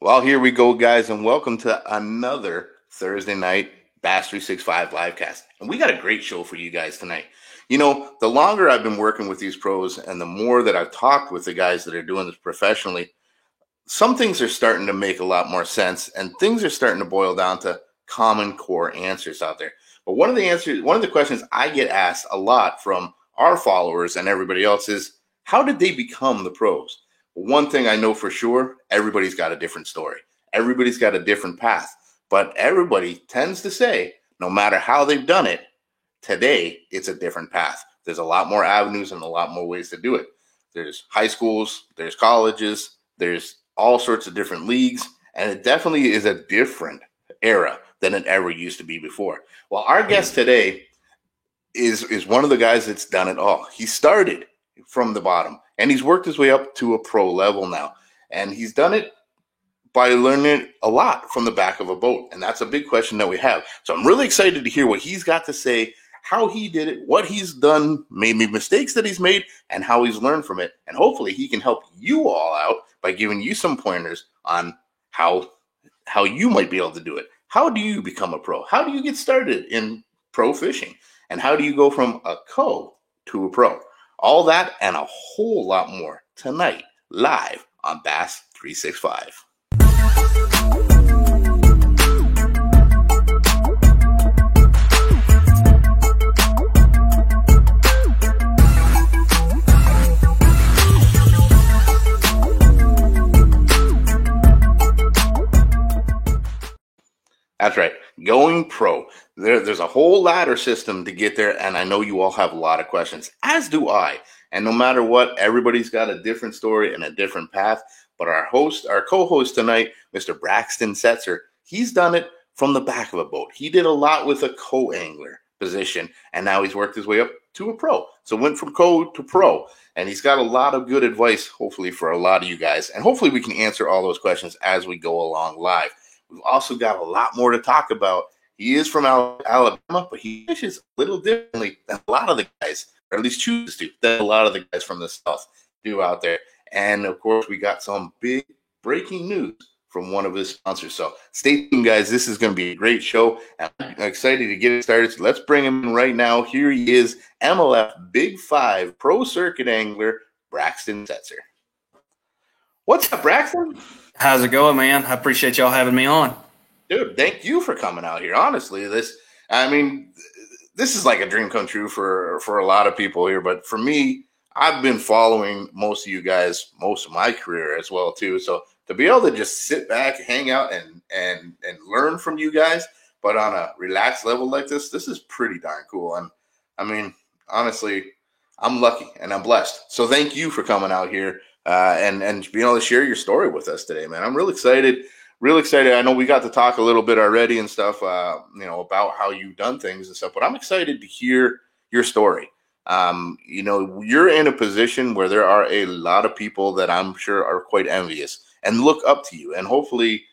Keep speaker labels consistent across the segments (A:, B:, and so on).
A: Well, here we go, guys, and welcome to another Thursday night Bass 365 livecast. And we got a great show for you guys tonight. You know, the longer I've been working with these pros and the more that I've talked with the guys that are doing this professionally, some things are starting to make a lot more sense and things are starting to boil down to common core answers out there. But one of the questions I get asked a lot from our followers and everybody else is, how did they become the pros? One thing I know for sure, everybody's got a different story. Everybody's got a different path. But everybody tends to say, no matter how they've done it, today it's a different path. There's a lot more avenues and a lot more ways to do it. There's high schools, there's colleges, there's all sorts of different leagues, and it definitely is a different era than it ever used to be before. Well, our guest today is one of the guys that's done it all. He started from the bottom and he's worked his way up to a pro level now. And he's done it by learning a lot from the back of a boat. And that's a big question that we have. So I'm really excited to hear what he's got to say, how he did it, what he's done, maybe mistakes that he's made, and how he's learned from it. And hopefully he can help you all out by giving you some pointers on how you might be able to do it. How do you become a pro? How do you get started in pro fishing? And how do you go from a co to a pro? All that and a whole lot more tonight, live on Bass 365. That's right. Going pro. There's a whole ladder system to get there, and I know you all have a lot of questions, as do I. And no matter what, everybody's got a different story and a different path. But our co-host tonight, Mr. Braxton Setzer, he's done it from the back of a boat. He did a lot with a co-angler position, and now he's worked his way up to a pro. So went from co to pro, and he's got a lot of good advice, hopefully, for a lot of you guys. And hopefully we can answer all those questions as we go along live. We've also got a lot more to talk about. He is from Alabama, but he fishes a little differently than a lot of the guys, or at least chooses to, than a lot of the guys from the South do out there. And, of course, we got some big breaking news from one of his sponsors. So stay tuned, guys. This is going to be a great show. I'm excited to get it started. So let's bring him in right now. Here he is, MLF Big 5 Pro Circuit Angler, Braxton Setzer. What's up, Braxton?
B: How's it going, man? I appreciate y'all having me on.
A: Dude, thank you for coming out here. Honestly, this is like a dream come true for a lot of people here. But for me, I've been following most of you guys most of my career as well, too. So to be able to just sit back, hang out, and learn from you guys, but on a relaxed level like this is pretty darn cool. And I mean, honestly, I'm lucky and I'm blessed. So thank you for coming out here. And being able to share your story with us today, man. I'm real excited. I know we got to talk a little bit already and stuff, about how you've done things and stuff, but I'm excited to hear your story. You're in a position where there are a lot of people that I'm sure are quite envious and look up to you and hopefully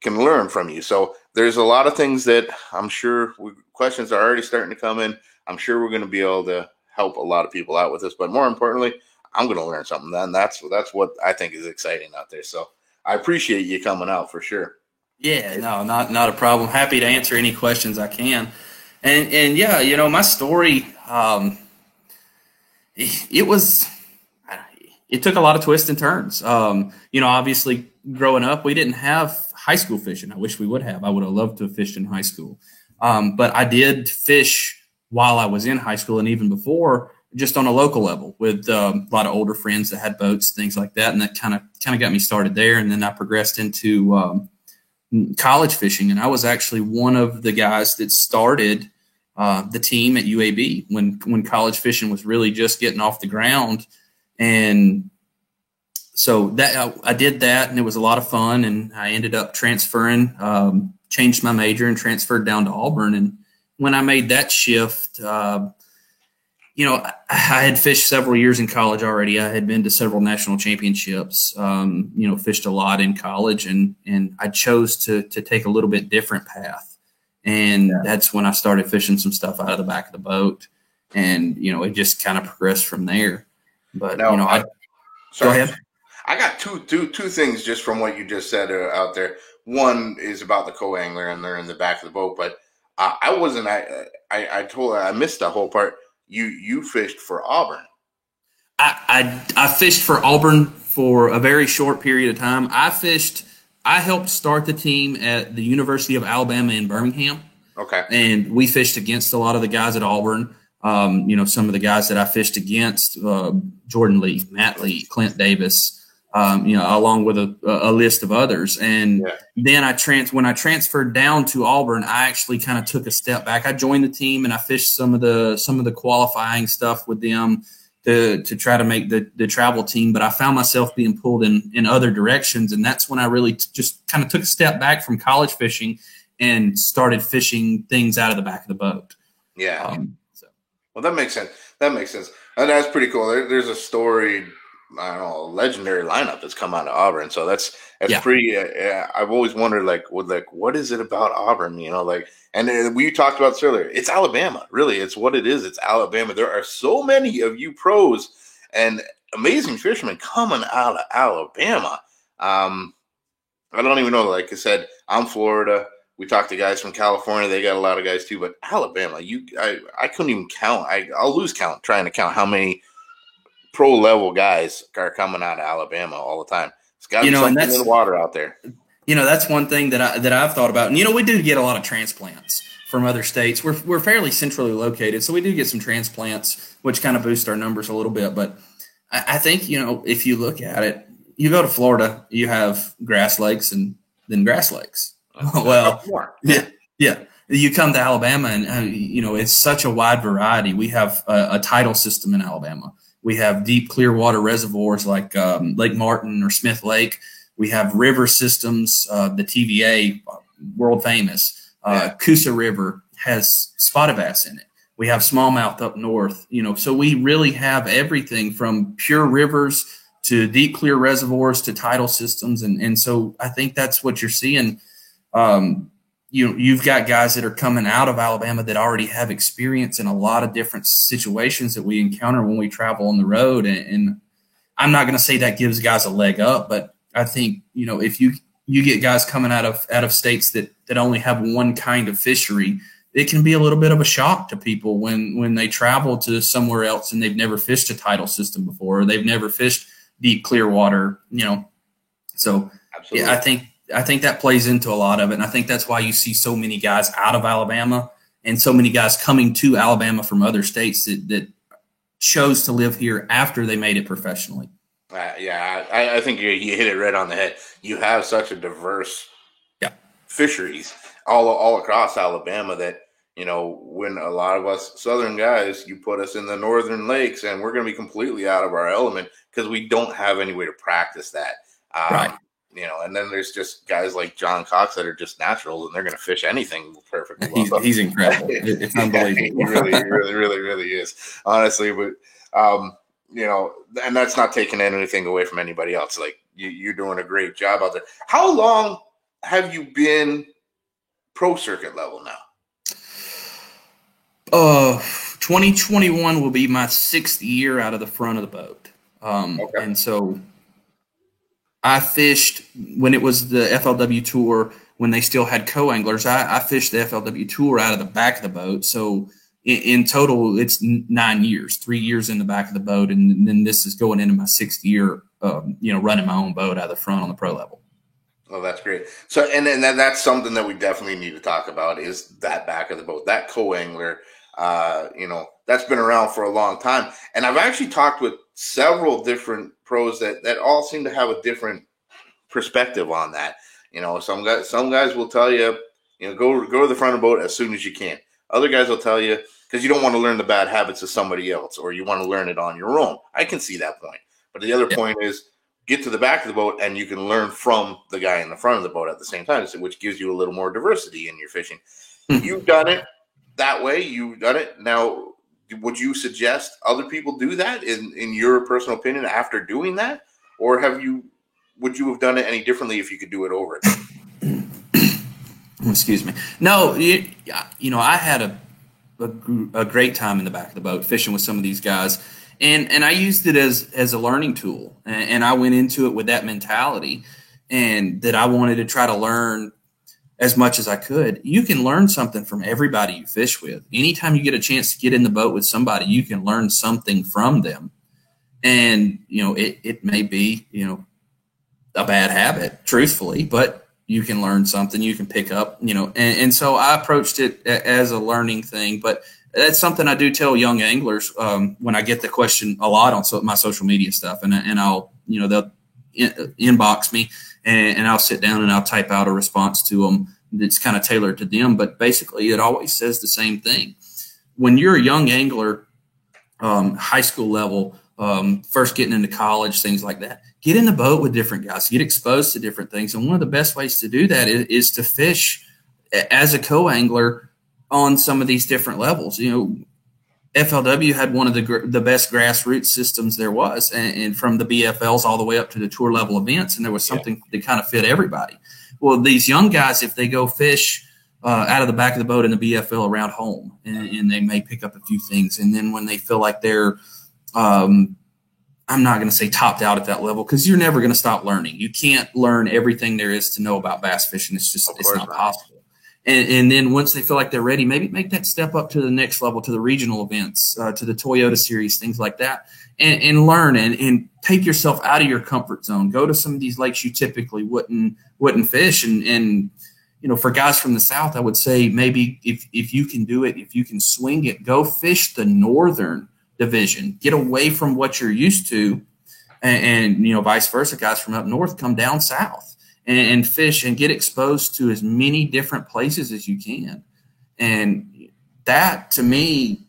A: can learn from you. So there's a lot of things that I'm sure questions are already starting to come in. I'm sure we're going to be able to help a lot of people out with this, but more importantly, I'm going to learn something. Then that's what I think is exciting out there. So I appreciate you coming out for sure.
B: Yeah, no, not a problem. Happy to answer any questions I can. And yeah, my story, it took a lot of twists and turns. Obviously growing up, we didn't have high school fishing. I wish we would have. I would have loved to have fished in high school. But I did fish while I was in high school and even before, just on a local level with a lot of older friends that had boats, things like that. And that kind of got me started there. And then I progressed into college fishing. And I was actually one of the guys that started the team at UAB when college fishing was really just getting off the ground. And so that I did that, and it was a lot of fun. And I ended up transferring, changed my major and transferred down to Auburn. And when I made that shift, I had fished several years in college already. I had been to several national championships, fished a lot in college, and I chose to take a little bit different path. And that's when I started fishing some stuff out of the back of the boat. And, it just kind of progressed from there. But,
A: Now,
B: go ahead.
A: I got two things just from what you just said out there. One is about the co-angler and they're in the back of the boat, but I wasn't. I missed that whole part. You fished for Auburn.
B: I fished for Auburn for a very short period of time. I helped start the team at the University of Alabama in Birmingham.
A: Okay.
B: And we fished against a lot of the guys at Auburn. Some of the guys that I fished against, Jordan Lee, Matt Lee, Clint Davis, along with a list of others. And then when I transferred down to Auburn, I actually kind of took a step back. I joined the team and I fished some of the qualifying stuff with them to try to make the travel team. But I found myself being pulled in other directions. And that's when I really just kind of took a step back from college fishing and started fishing things out of the back of the boat.
A: Yeah. Well, that makes sense. And that's pretty cool. There's a story, I don't know, a legendary lineup that's come out of Auburn. So that's pretty. I've always wondered, what is it about Auburn? And we talked about this earlier. It's Alabama, really. It's what it is. It's Alabama. There are so many of you pros and amazing fishermen coming out of Alabama. I don't even know. Like I said, I'm Florida. We talked to guys from California. They got a lot of guys too, but Alabama, I couldn't even count. I'll lose count trying to count how many pro level guys are coming out of Alabama all the time. It's got to be something in the water out there.
B: That's one thing that I've thought about. And we do get a lot of transplants from other states. We're fairly centrally located, so we do get some transplants, which kind of boost our numbers a little bit. But I think if you look at it, you go to Florida, you have grass lakes and then grass lakes. Well, yeah. You come to Alabama, and it's such a wide variety. We have a tidal system in Alabama. We have deep, clear water reservoirs like Lake Martin or Smith Lake. We have river systems. The TVA, world famous, Coosa River has spotted bass in it. We have smallmouth up north. So we really have everything from pure rivers to deep, clear reservoirs to tidal systems, and so I think that's what you're seeing. You've got guys that are coming out of Alabama that already have experience in a lot of different situations that we encounter when we travel on the road. And I'm not going to say that gives guys a leg up, but I think, if you get guys coming out of states that only have one kind of fishery, it can be a little bit of a shock to people when they travel to somewhere else and they've never fished a tidal system before, or they've never fished deep, clear water, So absolutely. Yeah, I think that plays into a lot of it. And I think that's why you see so many guys out of Alabama and so many guys coming to Alabama from other states that chose to live here after they made it professionally.
A: I think you hit it right on the head. You have such a diverse fisheries all across Alabama that, when a lot of us Southern guys, you put us in the northern lakes and we're going to be completely out of our element because we don't have any way to practice that.
B: Right.
A: And then there's just guys like John Cox that are just naturals and they're going to fish anything perfectly well.
B: He's incredible. It's unbelievable.
A: He really is, honestly. But, and that's not taking anything away from anybody else. Like you're doing a great job out there. How long have you been pro circuit level now?
B: 2021 will be my 6th year out of the front of the boat. Okay. And so I fished when it was the FLW Tour, when they still had co-anglers. I fished the FLW Tour out of the back of the boat. So in total, it's 9 years, 3 years in the back of the boat. And then this is going into my 6th year, running my own boat out of the front on the pro level.
A: Oh, that's great. So, and then that's something that we definitely need to talk about is that back of the boat, that co-angler, that's been around for a long time. And I've actually talked with several different pros that all seem to have a different perspective on that. Some guys will tell you, go to the front of the boat as soon as you can. Other guys will tell you, because you don't want to learn the bad habits of somebody else, or you want to learn it on your own. I can see that point. But the other point is get to the back of the boat and you can learn from the guy in the front of the boat at the same time, which gives you a little more diversity in your fishing. You've done it that way. You've done it. Now, would you suggest other people do that in your personal opinion after doing that? Or would you have done it any differently if you could do it over again?
B: Excuse me. No, I had a great time in the back of the boat fishing with some of these guys. And I used it as a learning tool, and I went into it with that mentality, and that I wanted to try to learn as much as I could. You can learn something from everybody you fish with. Anytime you get a chance to get in the boat with somebody, you can learn something from them. And, it may be, a bad habit, truthfully, but you can learn something, you can pick up, and so I approached it as a learning thing. But that's something I do tell young anglers when I get the question a lot on my social media stuff, and I'll, they'll inbox me, and I'll sit down and I'll type out a response to them that's kind of tailored to them. But basically, it always says the same thing. When you're a young angler, high school level, first getting into college, things like that, get in the boat with different guys, get exposed to different things. And one of the best ways to do that is to fish as a co-angler on some of these different levels. FLW had one of the best grassroots systems there was, and from the BFLs all the way up to the tour level events, and there was something that kind of fit everybody. Well, these young guys, if they go fish out of the back of the boat in the BFL around home, and they may pick up a few things, and then when they feel like they're I'm not going to say topped out at that level, because you're never going to stop learning. You can't learn everything there is to know about bass fishing. It's not possible. And then once they feel like they're ready, maybe make that step up to the next level, to the regional events, to the Toyota Series, things like that, and learn and take yourself out of your comfort zone. Go to some of these lakes you typically wouldn't fish. And for guys from the South, I would say maybe if you can do it, if you can swing it, go fish the Northern Division. Get away from what you're used to, and vice versa. Guys from up north come down south and fish and get exposed to as many different places as you can. And that, to me,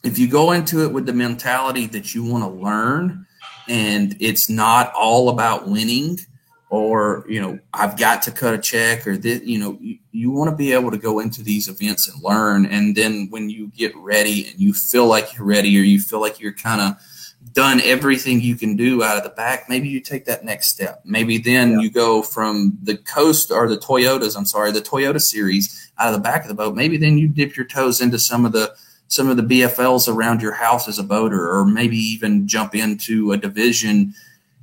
B: if you go into it with the mentality that you want to learn, and it's not all about winning, or I've got to cut a check, or this, you want to be able to go into these events and learn. And then when you get ready and you feel like you're ready, or you feel like you're kind of done everything you can do out of the back, maybe you take that next step. Maybe then you go from the the Toyota Series out of the back of the boat. Maybe then you dip your toes into some of the BFLs around your house as a boater, or maybe even jump into a division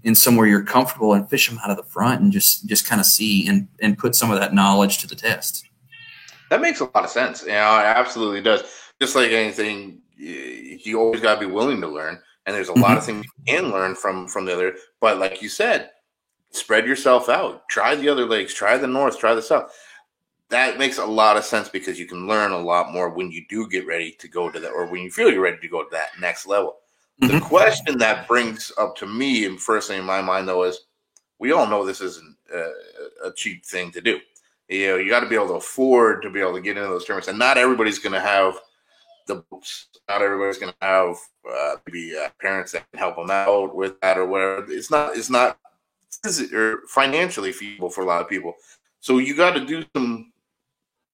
B: in somewhere you're comfortable and fish them out of the front, and just kind of see and put some of that knowledge to the test.
A: That makes a lot of sense. It absolutely does. Just like anything, you always got to be willing to learn. And there's a lot of things you can learn from the other. But like you said, spread yourself out. Try the other lakes. Try the north. Try the south. That makes a lot of sense, because you can learn a lot more when you do get ready to go to that, or when you feel you're ready to go to that next level. The question that brings up to me, and first thing in my mind, though, is we all know this isn't a cheap thing to do. You got to be able to afford to be able to get into those tournaments, and not everybody's going to have the boats. Not everybody's going to have maybe parents that can help them out with that or whatever. It's not financially feasible for a lot of people. So you got to do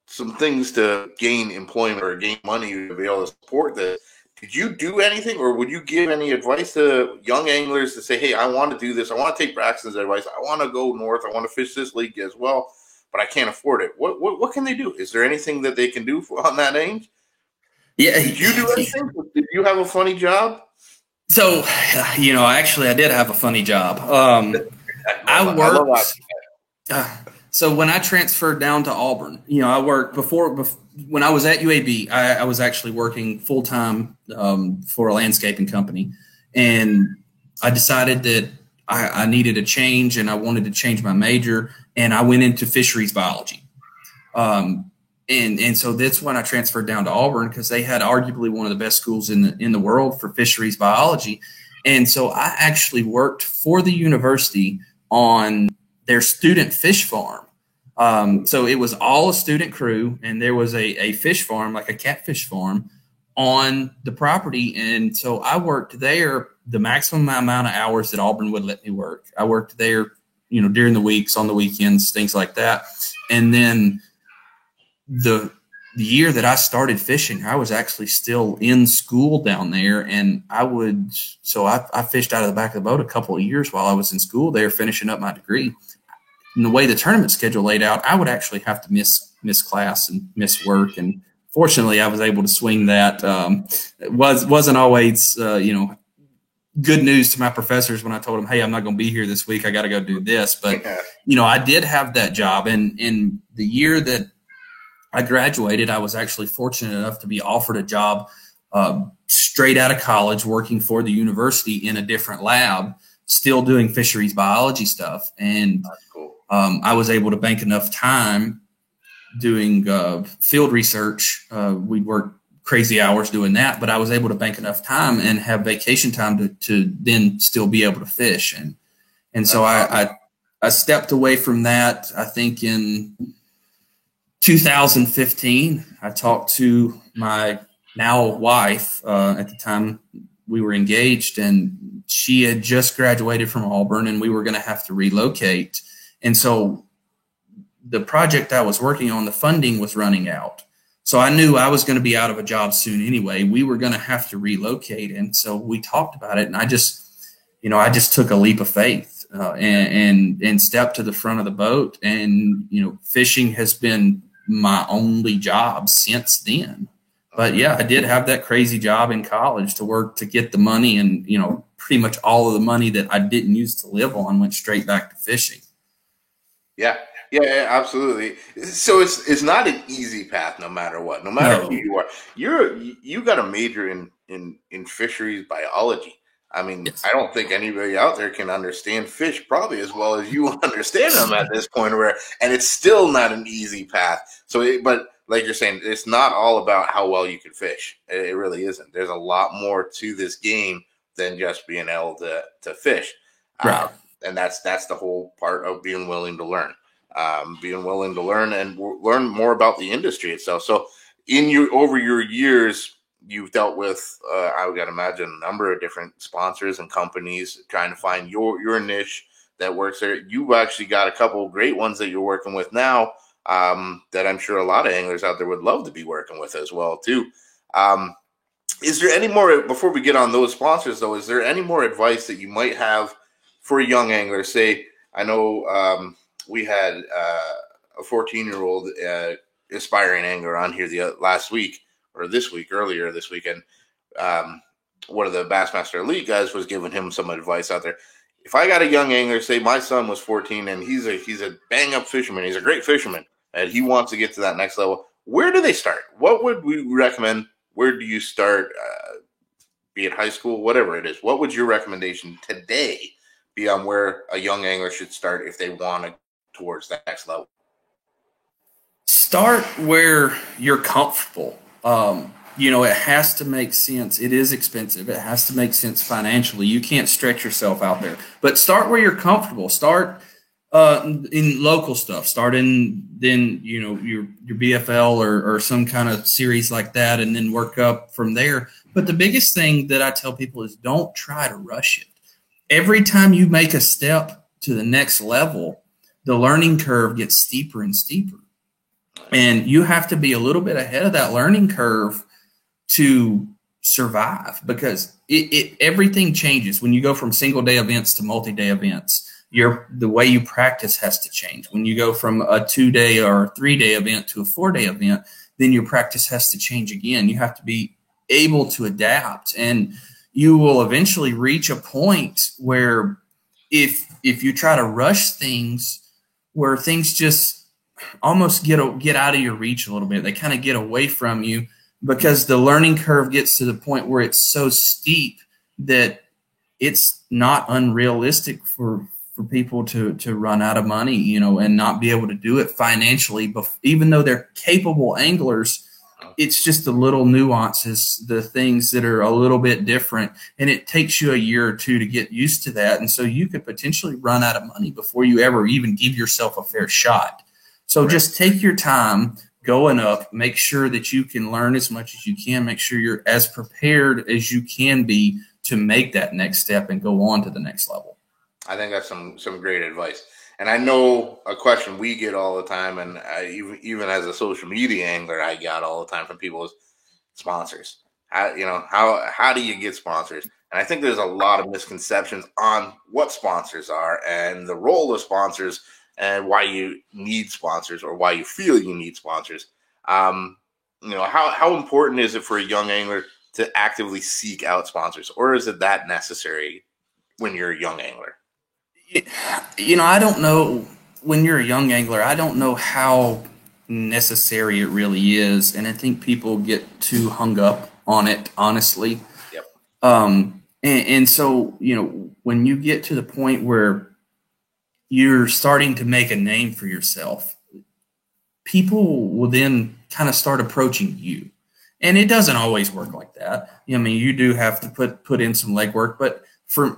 A: some things to gain employment or gain money to be able to support this. Did you do anything, or would you give any advice to young anglers to say, hey, I want to do this. I want to take Braxton's advice. I want to go north. I want to fish this lake as well, but I can't afford it. What can they do? Is there anything that they can do on that end? Yeah. Did you do anything? Did you have a funny job?
B: So, actually, I did have a funny job. I worked. So when I transferred down to Auburn, I worked before when I was at UAB, I was actually working full time for a landscaping company, and I decided that I needed a change, and I wanted to change my major, and I went into fisheries biology. And so that's when I transferred down to Auburn, because they had arguably one of the best schools in the world for fisheries biology. And so I actually worked for the university on their student fish farm. So it was all a student crew, and there was a fish farm, like a catfish farm, on the property. And so I worked there the maximum amount of hours that Auburn would let me work. I worked there, during the weeks, on the weekends, things like that. And then the year that I started fishing, I was actually still in school down there, and I fished out of the back of the boat a couple of years while I was in school there, finishing up my degree. And the way the tournament schedule laid out, I would actually have to miss class and miss work. And fortunately, I was able to swing that. It wasn't always, good news to my professors when I told them, hey, I'm not going to be here this week. I got to go do this. But,
A: Yeah.
B: I did have that job. And in the year that I graduated, I was actually fortunate enough to be offered a job straight out of college working for the university in a different lab, still doing fisheries biology stuff. And
A: Cool.
B: I was able to bank enough time doing field research. We'd work crazy hours doing that, but I was able to bank enough time and have vacation time to then still be able to fish. And so I stepped away from that, I think in 2015. I talked to my now wife. At the time we were engaged, and she had just graduated from Auburn, and we were going to have to relocate. And so the project I was working on, the funding was running out. So I knew I was going to be out of a job soon anyway. We were going to have to relocate. And so we talked about it, and I just took a leap of faith and stepped to the front of the boat. And, fishing has been my only job since then. But yeah, I did have that crazy job in college to work to get the money, and, pretty much all of the money that I didn't use to live on went straight back to fishing.
A: Yeah. Yeah, absolutely. So it's not an easy path, no matter what. No matter who you are, you got a major in fisheries biology. I mean,
B: Yes.
A: I don't think anybody out there can understand fish probably as well as you understand them at this point. And it's still not an easy path. But like you're saying, it's not all about how well you can fish. It really isn't. There's a lot more to this game than just being able to fish.
B: Right.
A: And that's the whole part of being willing to learn. Being willing to learn and learn more about the industry itself. So, over your years, you've dealt with, I would imagine, a number of different sponsors and companies trying to find your niche that works there. You've actually got a couple of great ones that you're working with now, that I'm sure a lot of anglers out there would love to be working with as well too. Is there any more, before we get on those sponsors though, is there any more advice that you might have for a young angler? Say, I know, we had a 14-year-old aspiring angler on here last week, or earlier this weekend. One of the Bassmaster Elite guys was giving him some advice out there. If I got a young angler, say my son was 14 and he's a bang up fisherman, he's a great fisherman, and he wants to get to that next level, where do they start? What would we recommend? Where do you start? Be it high school, whatever it is. What would your recommendation today be on where a young angler should start if they want to towards that next level?
B: Start where you're comfortable. It has to make sense. It is expensive. It has to make sense financially. You can't stretch yourself out there. But start where you're comfortable. Start in local stuff. Start in your BFL or some kind of series like that, and then work up from there. But the biggest thing that I tell people is don't try to rush it. Every time you make a step to the next level, the learning curve gets steeper and steeper. And you have to be a little bit ahead of that learning curve to survive, because everything changes when you go from single day events to multi-day events. The way you practice has to change. When you go from a 2-day or 3-day event to a 4-day event, then your practice has to change again. You have to be able to adapt, and you will eventually reach a point where if you try to rush things, where things just almost get out of your reach a little bit. They kind of get away from you, because the learning curve gets to the point where it's so steep that it's not unrealistic for people to run out of money, and not be able to do it financially. But even though they're capable anglers, it's just the little nuances, the things that are a little bit different. And it takes you a year or two to get used to that. And so you could potentially run out of money before you ever even give yourself a fair shot. So just take your time going up, make sure that you can learn as much as you can, make sure you're as prepared as you can be to make that next step and go on to the next level.
A: I think that's some great advice. And I know a question we get all the time, and even as a social media angler, I got all the time from people is sponsors. How do you get sponsors? And I think there's a lot of misconceptions on what sponsors are and the role of sponsors and why you need sponsors, or why you feel you need sponsors. How important is it for a young angler to actively seek out sponsors, or is it that necessary when you're a young angler?
B: I don't know. When you're a young angler, I don't know how necessary it really is, and I think people get too hung up on it, honestly.
A: Yep.
B: And so, when you get to the point where you're starting to make a name for yourself, people will then kind of start approaching you. And it doesn't always work like that. I mean, you do have to put in some legwork, but for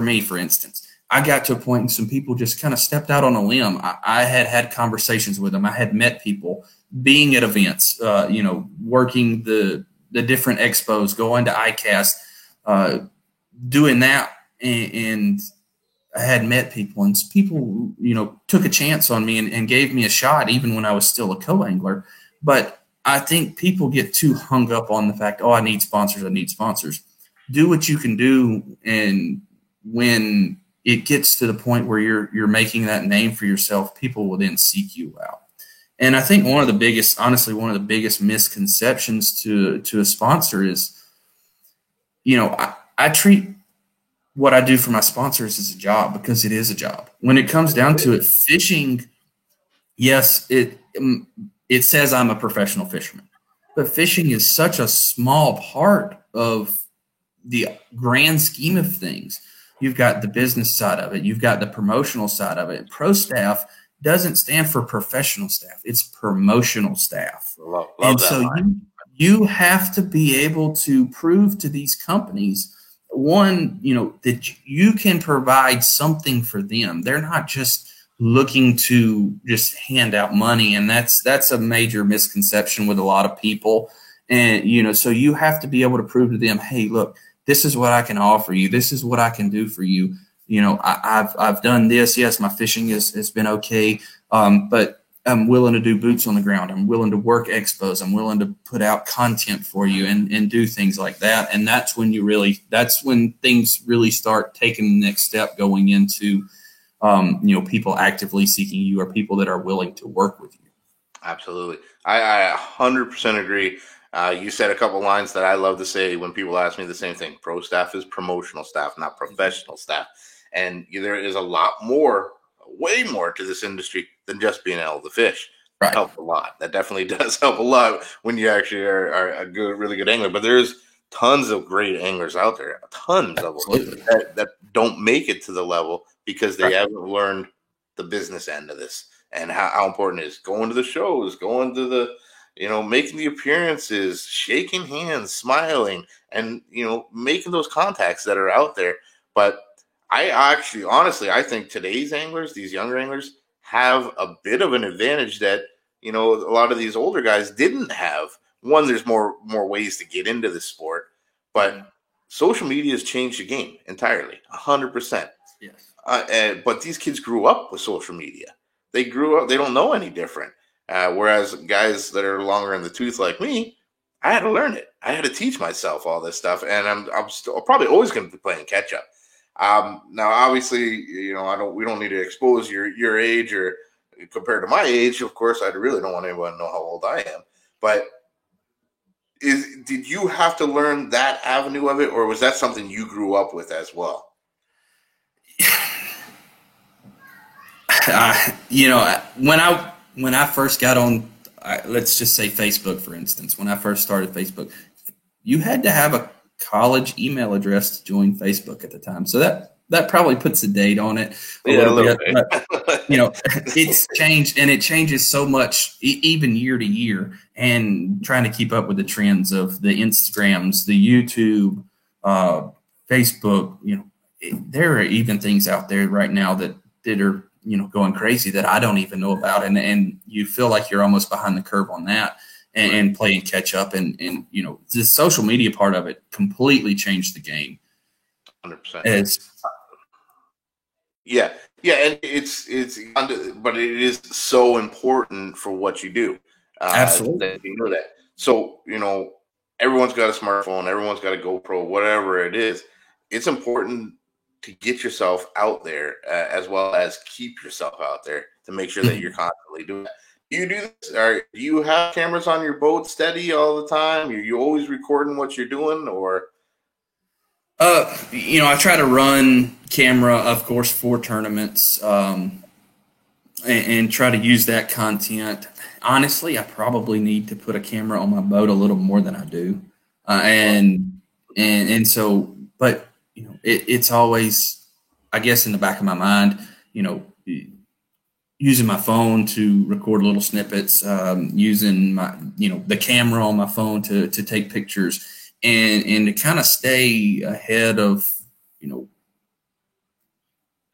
B: me, for instance, I got to a point and some people just kind of stepped out on a limb. I had conversations with them. I had met people, being at events, working the different expos, going to ICAST, doing that. And I had met people, and people, took a chance on me and gave me a shot, even when I was still a co-angler. But I think people get too hung up on the fact, I need sponsors. I need sponsors. Do what you can do. And when it gets to the point where you're making that name for yourself, people will then seek you out. And I think one of the biggest misconceptions to a sponsor is, I treat what I do for my sponsors as a job, because it is a job. When it comes down to it, fishing, yes, it says I'm a professional fisherman, but fishing is such a small part of the grand scheme of things. You've got the business side of it. You've got the promotional side of it. Pro staff doesn't stand for professional staff. It's promotional staff.
A: Love
B: and
A: that
B: so
A: line.
B: you have to be able to prove to these companies, one, that you can provide something for them. They're not just looking to just hand out money. And that's a major misconception with a lot of people. And, so you have to be able to prove to them, hey, look, this is what I can offer you. This is what I can do for you. I've done this. Yes, my fishing has been okay. But I'm willing to do boots on the ground. I'm willing to work expos. I'm willing to put out content for you and do things like that. And that's when things really start taking the next step, going into, people actively seeking you, or people that are willing to work with you.
A: Absolutely. I 100% agree. You said a couple lines that I love to say when people ask me the same thing. Pro staff is promotional staff, not professional staff. And there is a lot more, way more to this industry than just being able to fish.
B: Right.
A: It helps a lot. That definitely does help a lot when you actually are a really good angler. But there's tons of great anglers out there, tons of them that don't make it to the level because they haven't learned the business end of this and how important it is. Going to the shows, going to the, making the appearances, shaking hands, smiling, and, making those contacts that are out there. But honestly, I think today's anglers, these younger anglers, have a bit of an advantage that, a lot of these older guys didn't have. One, there's more ways to get into this sport, but social media has changed the game entirely, 100%.
B: Yes.
A: But these kids grew up with social media. They grew up, they don't know any different. Whereas guys that are longer in the tooth like me, I had to learn it. I had to teach myself all this stuff, and I'm still probably always going to be playing catch up. Now, obviously, we don't need to expose your age or compared to my age. Of course, I really don't want anyone to know how old I am. But did you have to learn that avenue of it, or was that something you grew up with as well?
B: When I first got on, let's just say Facebook, for instance, when I first started Facebook, you had to have a college email address to join Facebook at the time. So that probably puts a date on it a little bit. But, it's changed, and it changes so much, even year to year, and trying to keep up with the trends of the Instagrams, the YouTube, Facebook. There are even things out there right now that are, going crazy that I don't even know about. And you feel like you're almost behind the curve on that and playing catch up. And the social media part of it completely changed the game.
A: 100%. Yeah. And but it is so important for what you do.
B: Absolutely.
A: That you know that. So, everyone's got a smartphone, everyone's got a GoPro, whatever it is. It's important to get yourself out there as well as keep yourself out there to make sure that you're constantly doing that. you do this? Or do you have cameras on your boat steady all the time? Are you always recording what you're doing, or?
B: I try to run camera, of course, for tournaments, and try to use that content. Honestly, I probably need to put a camera on my boat a little more than I do, and so, but it's always, I guess, in the back of my mind, using my phone to record little snippets, using my, the camera on my phone to take pictures, and to kind of stay ahead of,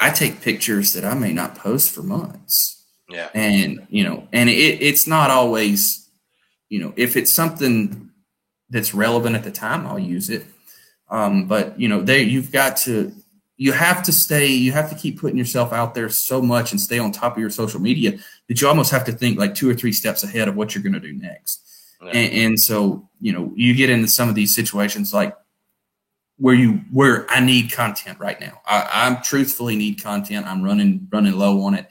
B: I take pictures that I may not post for months.
A: Yeah.
B: And, it's not always, if it's something that's relevant at the time, I'll use it. But, you have to keep putting yourself out there so much and stay on top of your social media that you almost have to think like 2 or 3 steps ahead of what you're going to do next. Yeah. And so, you get into some of these situations like where I need content right now. I truthfully need content. I'm running low on it.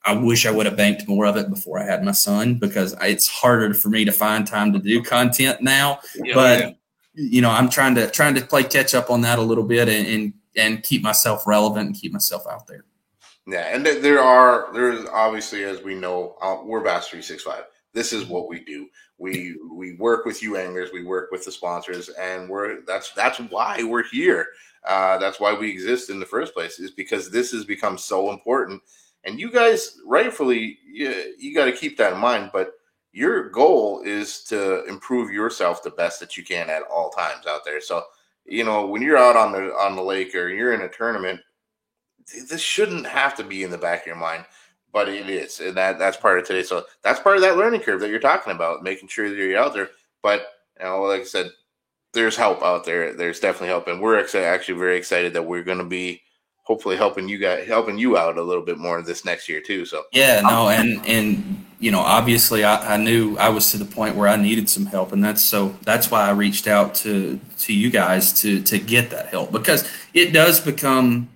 B: I wish I would have banked more of it before I had my son, because it's harder for me to find time to do content now. Yeah, but I'm trying to play catch up on that a little bit and keep myself relevant and keep myself out there.
A: Yeah, and there's obviously, as we know, we're Bass 365. This is what we do. We work with you anglers, we work with the sponsors, and that's why we're here. That's why we exist in the first place, is because this has become so important. And you guys, rightfully, you got to keep that in mind. But your goal is to improve yourself the best that you can at all times out there. So, when you're out on the lake or you're in a tournament, this shouldn't have to be in the back of your mind. But it is, and that's part of today. So that's part of that learning curve that you're talking about, making sure that you're out there. But like I said, there's help out there. There's definitely help, and we're actually very excited that we're going to be hopefully helping you out a little bit more this next year too. So
B: yeah, no, and obviously I knew I was to the point where I needed some help, and that's why I reached out to you guys to get that help, because it does become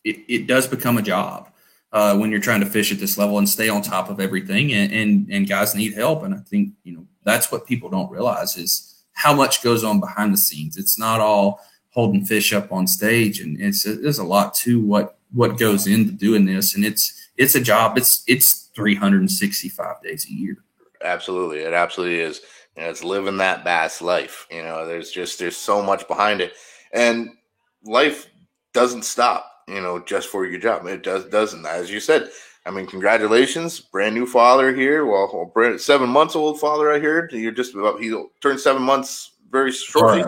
B: a job. When you're trying to fish at this level and stay on top of everything, and guys need help. And I think, that's what people don't realize is how much goes on behind the scenes. It's not all holding fish up on stage, and there's a lot to what goes into doing this. And it's a job. It's 365 days a year.
A: Absolutely. It absolutely is. It's living that bass life. There's so much behind it, and life doesn't stop, just for your job. It doesn't. As you said, I mean, congratulations, brand new father here. Well, 7 months old father, I heard. He'll turn 7 months very shortly.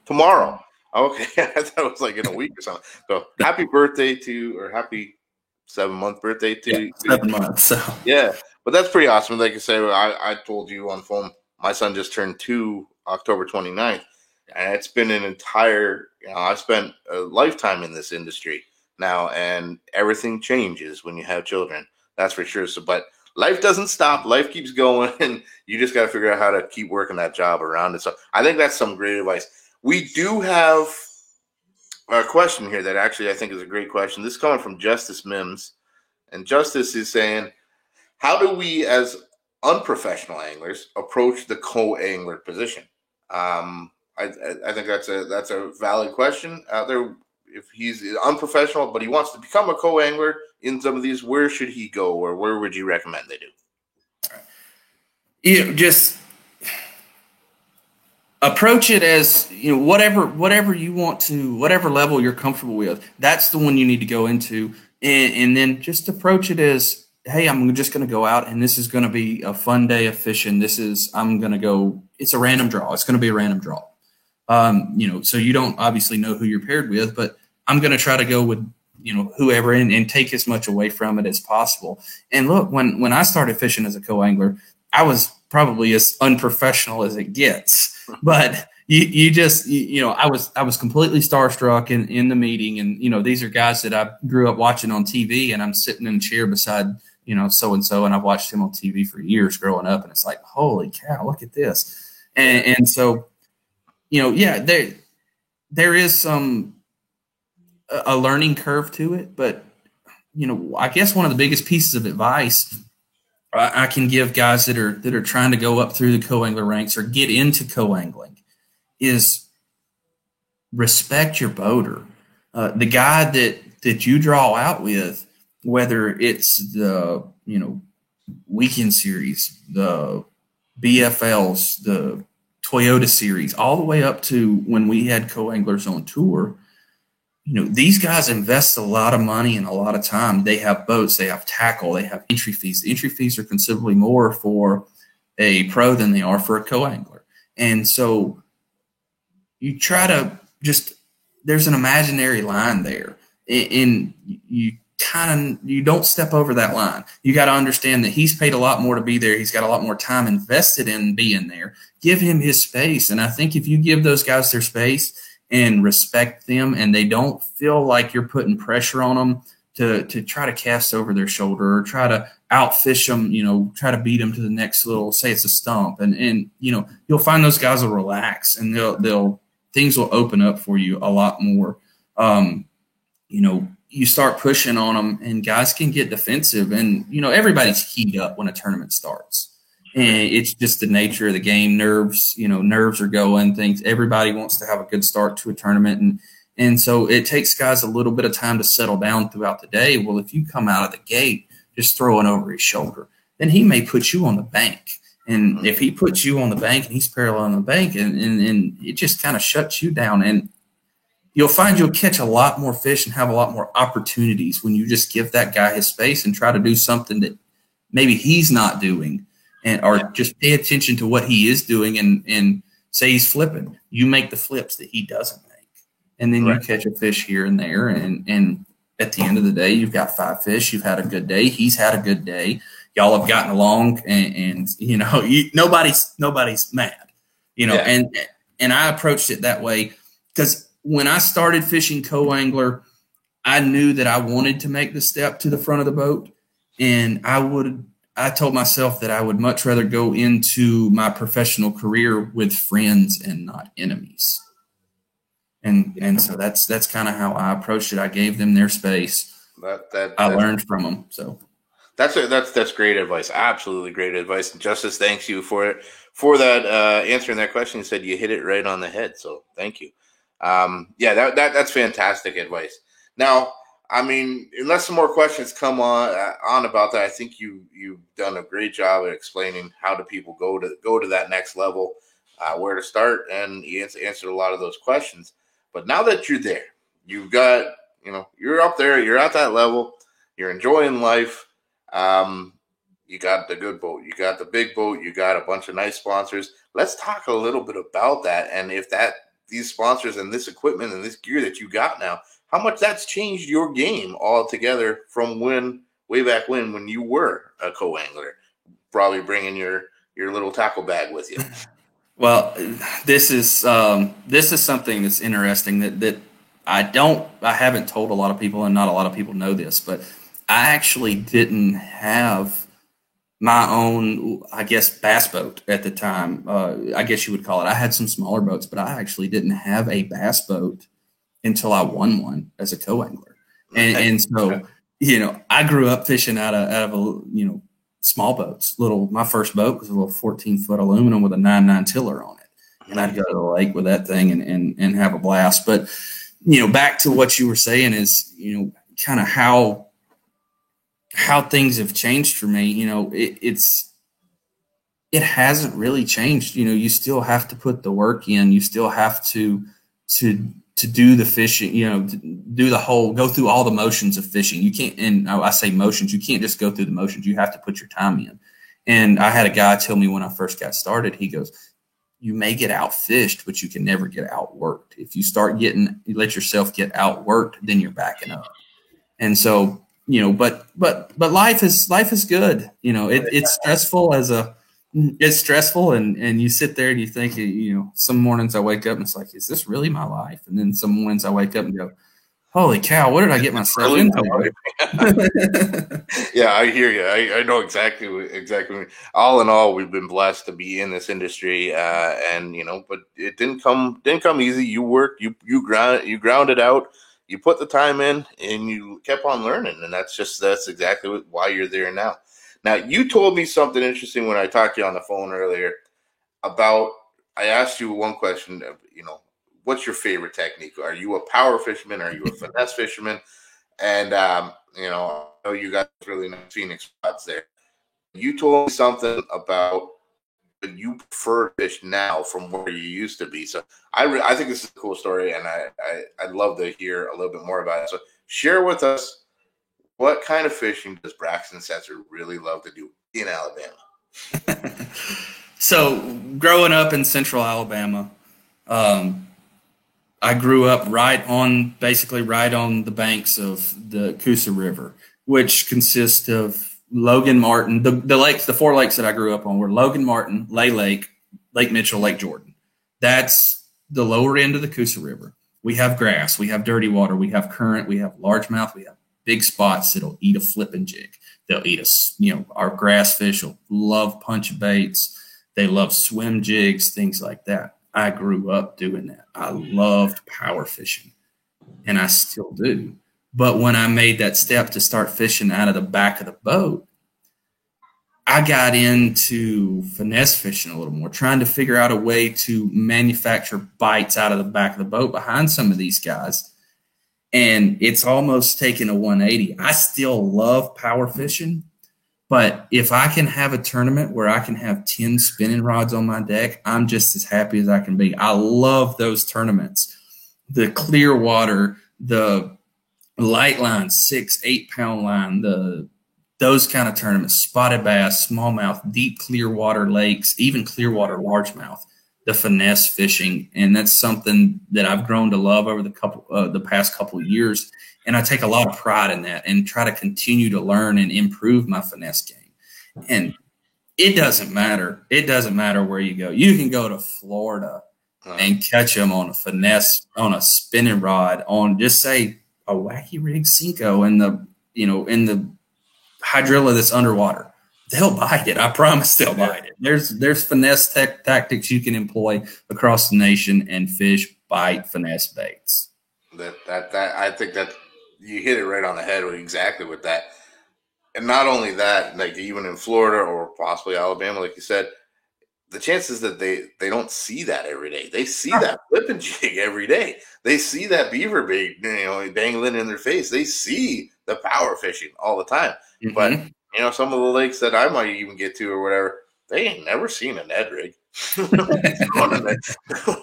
A: Tomorrow. Okay. I thought it was like in a week or something. So happy birthday happy 7-month birthday to
B: 7 months. So.
A: Yeah. But that's pretty awesome. Like I said, I told you on phone, my son just turned 2 October 29th. And it's been an entire, I've spent a lifetime in this industry now, and everything changes when you have children. That's for sure. So, but life doesn't stop. Life keeps going, and you just got to figure out how to keep working that job around it. So I think that's some great advice. We do have a question here that actually I think is a great question. This is coming from Justice Mims, and Justice is saying, how do we as unprofessional anglers approach the co-angler position? I think that's a valid question out there. If he's unprofessional, but he wants to become a co-angler in some of these, where should he go, or where would you recommend they
B: do? Just approach it as, whatever you want to, whatever level you're comfortable with, that's the one you need to go into. And then just approach it as, hey, I'm just going to go out, and this is going to be a fun day of fishing. It's a random draw. It's going to be a random draw. So you don't obviously know who you're paired with, but I'm going to try to go with, whoever and take as much away from it as possible. And look, when I started fishing as a co-angler, I was probably as unprofessional as it gets, but I was completely starstruck in the meeting. And, these are guys that I grew up watching on TV, and I'm sitting in a chair beside, so-and-so, and I've watched him on TV for years growing up. And it's like, holy cow, look at this. And so, there is a learning curve to it, but I guess one of the biggest pieces of advice I can give guys that are trying to go up through the co-angler ranks or get into co-angling is respect your boater. The guy that you draw out with, whether it's the weekend series, the BFLs, the Toyota series, all the way up to when we had co-anglers on tour, these guys invest a lot of money and a lot of time. They have boats, they have tackle, they have entry fees. The entry fees are considerably more for a pro than they are for a co-angler. And so you try to there's an imaginary line there. And you don't step over that line. You got to understand that he's paid a lot more to be there. He's got a lot more time invested in being there. Give him his space. And I think if you give those guys their space and respect them, and they don't feel like you're putting pressure on them to try to cast over their shoulder or try to outfish them, try to beat them to the next little, say it's a stump. And you'll find those guys will relax, and things will open up for you a lot more. You start pushing on them, and guys can get defensive, and everybody's heat up when a tournament starts, and it's just the nature of the game. Nerves are going. Things. Everybody wants to have a good start to a tournament, and so it takes guys a little bit of time to settle down throughout the day. Well, if you come out of the gate just throwing over his shoulder, then he may put you on the bank, and if he puts you on the bank and he's parallel on the bank, and it just kind of shuts you down, and you'll find you'll catch a lot more fish and have a lot more opportunities when you just give that guy his space and try to do something that maybe he's not doing, or just pay attention to what he is doing, and say he's flipping. You make the flips that he doesn't make, and then you catch a fish here and there, and at the end of the day, you've got 5 fish. You've had a good day. He's had a good day. Y'all have gotten along, and nobody's mad, and I approached it that way because when I started fishing co-angler, I knew that I wanted to make the step to the front of the boat, and I told myself that I would much rather go into my professional career with friends and not enemies. And so that's kind of how I approached it. I gave them their space. I learned from them. So
A: that's great advice. Absolutely great advice. And Justice, thanks you for that answering that question. You said you hit it right on the head. So thank you. That's fantastic advice. Now, I mean, unless some more questions come on about that, I think you've done a great job at explaining how do people go to that next level, where to start, and you answered a lot of those questions. But now that you're there, you've got, you're up there, you're at that level, you're enjoying life. You got the good boat, you got the big boat, you got a bunch of nice sponsors. Let's talk a little bit about that, and if these sponsors and this equipment and this gear that you got now, how much that's changed your game altogether from way back when you were a co-angler, probably bringing your little tackle bag with you.
B: Well, this is something that's interesting that I haven't told a lot of people, and not a lot of people know this, but I actually didn't have my own, I guess, bass boat at the time. I guess you would call it. I had some smaller boats, but I actually didn't have a bass boat until I won one as a co-angler. And so, I grew up fishing out of a, small boats. My first boat was a little 14-foot aluminum with a 9.9 tiller on it. And I'd go to the lake with that thing and have a blast. But, back to what you were saying is, kind of how things have changed for me. It hasn't really changed. You still have to put the work in. You still have to do the fishing, go through all the motions of fishing. You can't, and I say motions, you can't just go through the motions. You have to put your time in. And I had a guy tell me when I first got started, he goes, you may get outfished, but you can never get outworked. If you let yourself get outworked, then you're backing up. And so, but life is good. It's stressful it's stressful, and you sit there and you think, some mornings I wake up and it's like, is this really my life? And then some mornings I wake up and go, holy cow, what did I get myself into?
A: Yeah, I hear you. I know exactly. All in all, we've been blessed to be in this industry, and but it didn't come easy. You worked, you grounded out, you put the time in, and you kept on learning, and that's exactly why you're there now. Now, you told me something interesting when I talked to you on the phone earlier about, I asked you one question, what's your favorite technique? Are you a power fisherman? Are you a finesse fisherman? And, I know you got really nice Phoenix spots there. You told me something about you prefer fish now from where you used to be. So I think this is a cool story, and I'd love to hear a little bit more about it. So share with us, what kind of fishing does Braxton Setzer really love to do in Alabama?
B: So growing up in central Alabama, I grew up basically right on the banks of the Coosa River, which consists of Logan Martin. The 4 lakes that I grew up on were Logan Martin, Lay Lake, Lake Mitchell, Lake Jordan. That's the lower end of the Coosa River. We have grass, we have dirty water, we have current, we have largemouth, we have big spots that'll eat a flipping jig. They'll eat our grass fish will love punch baits. They love swim jigs, things like that. I grew up doing that. I loved power fishing, and I still do. But when I made that step to start fishing out of the back of the boat, I got into finesse fishing a little more, trying to figure out a way to manufacture bites out of the back of the boat behind some of these guys. And it's almost taken a 180. I still love power fishing, but if I can have a tournament where I can have 10 spinning rods on my deck, I'm just as happy as I can be. I love those tournaments. The clear water, the light line, 6-8 pound line, those kind of tournaments, spotted bass, smallmouth, deep clear water lakes, even clear water largemouth, the finesse fishing. And that's something that I've grown to love over the past couple of years. And I take a lot of pride in that and try to continue to learn and improve my finesse game. And it doesn't matter. It doesn't matter where you go. You can go to Florida and catch them on a finesse, on a spinning rod, on just say a wacky rig Cinco in the hydrilla that's underwater. They'll bite it. I promise they'll bite it. There's finesse tactics you can employ across the nation, and fish bite finesse baits.
A: That I think that you hit it right on the head exactly with that. And not only that, like even in Florida or possibly Alabama, like you said, the chances that they don't see that every day. They see that flipping jig every day. They see that beaver bait, dangling in their face. They see the power fishing all the time. Mm-hmm. But some of the lakes that I might even get to or whatever, they ain't never seen a Ned rig.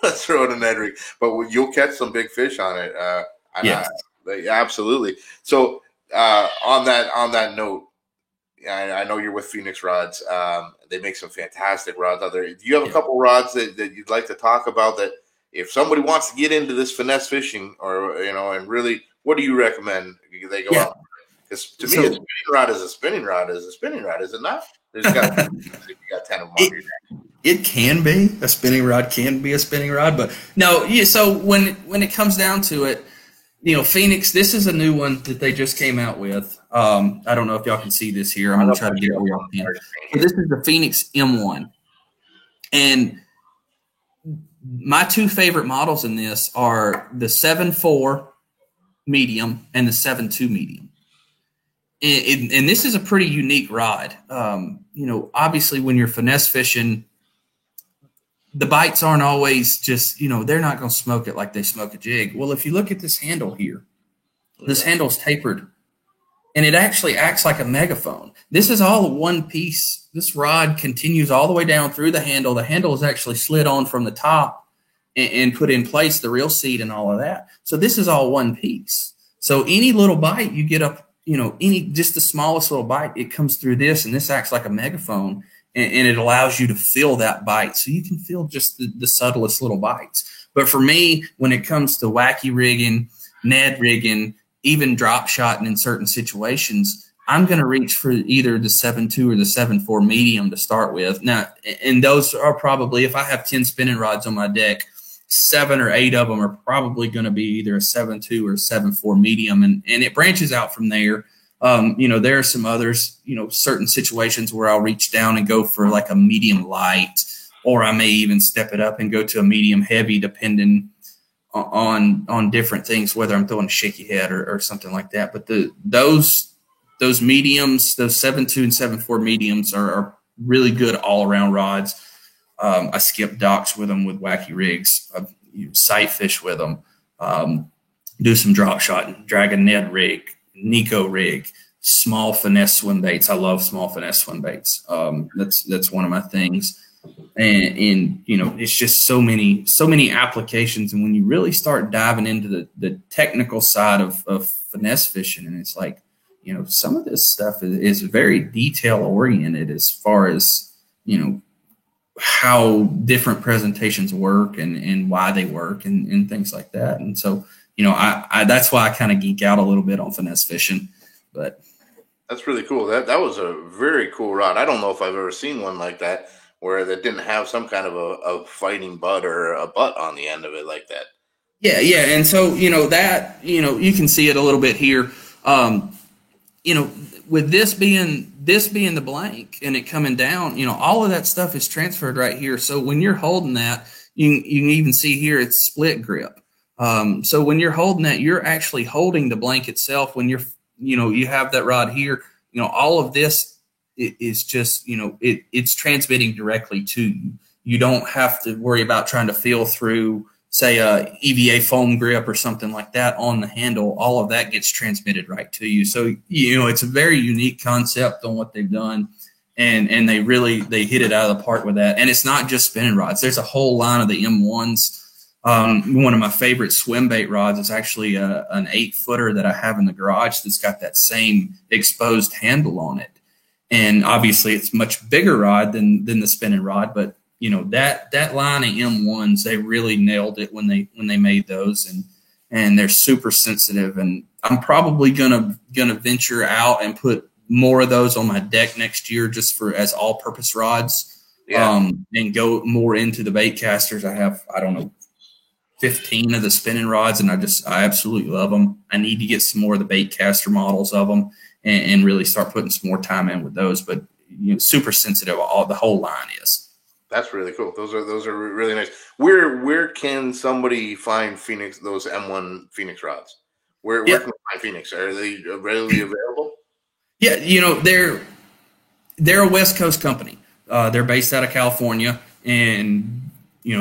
A: Let's throw in a Ned rig, but you'll catch some big fish on it.
B: Yes.
A: Absolutely. So on that note, I know you're with Phoenix Rods. They make some fantastic rods out there. Do you have a couple rods that you'd like to talk about, that if somebody wants to get into this finesse fishing, or and really, what do you recommend they go out? Because to me, a spinning rod is a spinning rod is a spinning rod, is it not? You got 10 of them on your neck.
B: It can be. A spinning rod can be a spinning rod, but no. Yeah, so when it comes down to it, Phoenix, this is a new one that they just came out with. I don't know if y'all can see this here. I'm going to try to get it where y'all can. So this is the Phoenix M1. And my 2 favorite models in this are the 7.4 medium and the 7.2 medium. And this is a pretty unique rod. Obviously when you're finesse fishing, the bites aren't always just, they're not going to smoke it like they smoke a jig. Well, if you look at this handle here, this handle's tapered, and it actually acts like a megaphone. This is all one piece. This rod continues all the way down through the handle. The handle is actually slid on from the top and put in place, the reel seat and all of that. So this is all one piece. So any little bite you get up, just the smallest little bite, it comes through this, and this acts like a megaphone. And it allows you to feel that bite. So you can feel just the subtlest little bites. But for me, when it comes to wacky rigging, Ned rigging, even drop shotting in certain situations, I'm going to reach for either the 7.2 or the 7.4 medium to start with. Now, and those are probably, if I have 10 spinning rods on my deck, 7 or 8 of them are probably going to be either a 7.2 or a 7.4 medium. And it branches out from there. There are some others, certain situations where I'll reach down and go for like a medium light, or I may even step it up and go to a medium heavy, depending on different things, whether I'm throwing a shaky head or something like that. But those those mediums, those 7.2 and 7.4 mediums are really good all around rods. I skip docks with them with Wacky Rigs. I sight fish with them. Do some drop shot, drag a Ned rig, Nico rig, small finesse swim baits. I love small finesse swim baits. That's one of my things. And it's just so many applications. And when you really start diving into the technical side of finesse fishing, and it's like, some of this stuff is very detail oriented as far as, how different presentations work and why they work and things like that. And so, I that's why I kind of geek out a little bit on finesse fishing, but
A: that's really cool. That was a very cool rod. I don't know if I've ever seen one like that where that didn't have some kind of a fighting butt or a butt on the end of it like that.
B: Yeah. Yeah. And so, that, you can see it a little bit here. With this being the blank and it coming down, all of that stuff is transferred right here. So when you're holding that, you can even see here, it's split grip. So when you're holding that, you're actually holding the blank itself. When you have that rod here, all of this is just, it's transmitting directly to you. You don't have to worry about trying to feel through, say, a EVA foam grip or something like that on the handle. All of that gets transmitted right to you. So, it's a very unique concept on what they've done. And they hit it out of the park with that. And it's not just spinning rods. There's a whole line of the M1s. One of my favorite swim bait rods is actually an 8-footer that I have in the garage that's got that same exposed handle on it. And obviously it's much bigger rod than the spinning rod, but that line of M1s, they really nailed it when they made those, and they're super sensitive. And I'm probably gonna venture out and put more of those on my deck next year just as all-purpose rods.
A: Yeah.
B: And go more into the bait casters. I have, 15 of the spinning rods, and I absolutely love them. I need to get some more of the bait caster models of them and really start putting some more time in with those. But super sensitive. The whole line is.
A: That's really cool. Those are really nice. Where can somebody find those M1 Phoenix rods? Where can we find Phoenix? Are they readily available?
B: Yeah, they're a West Coast company. They're based out of California, and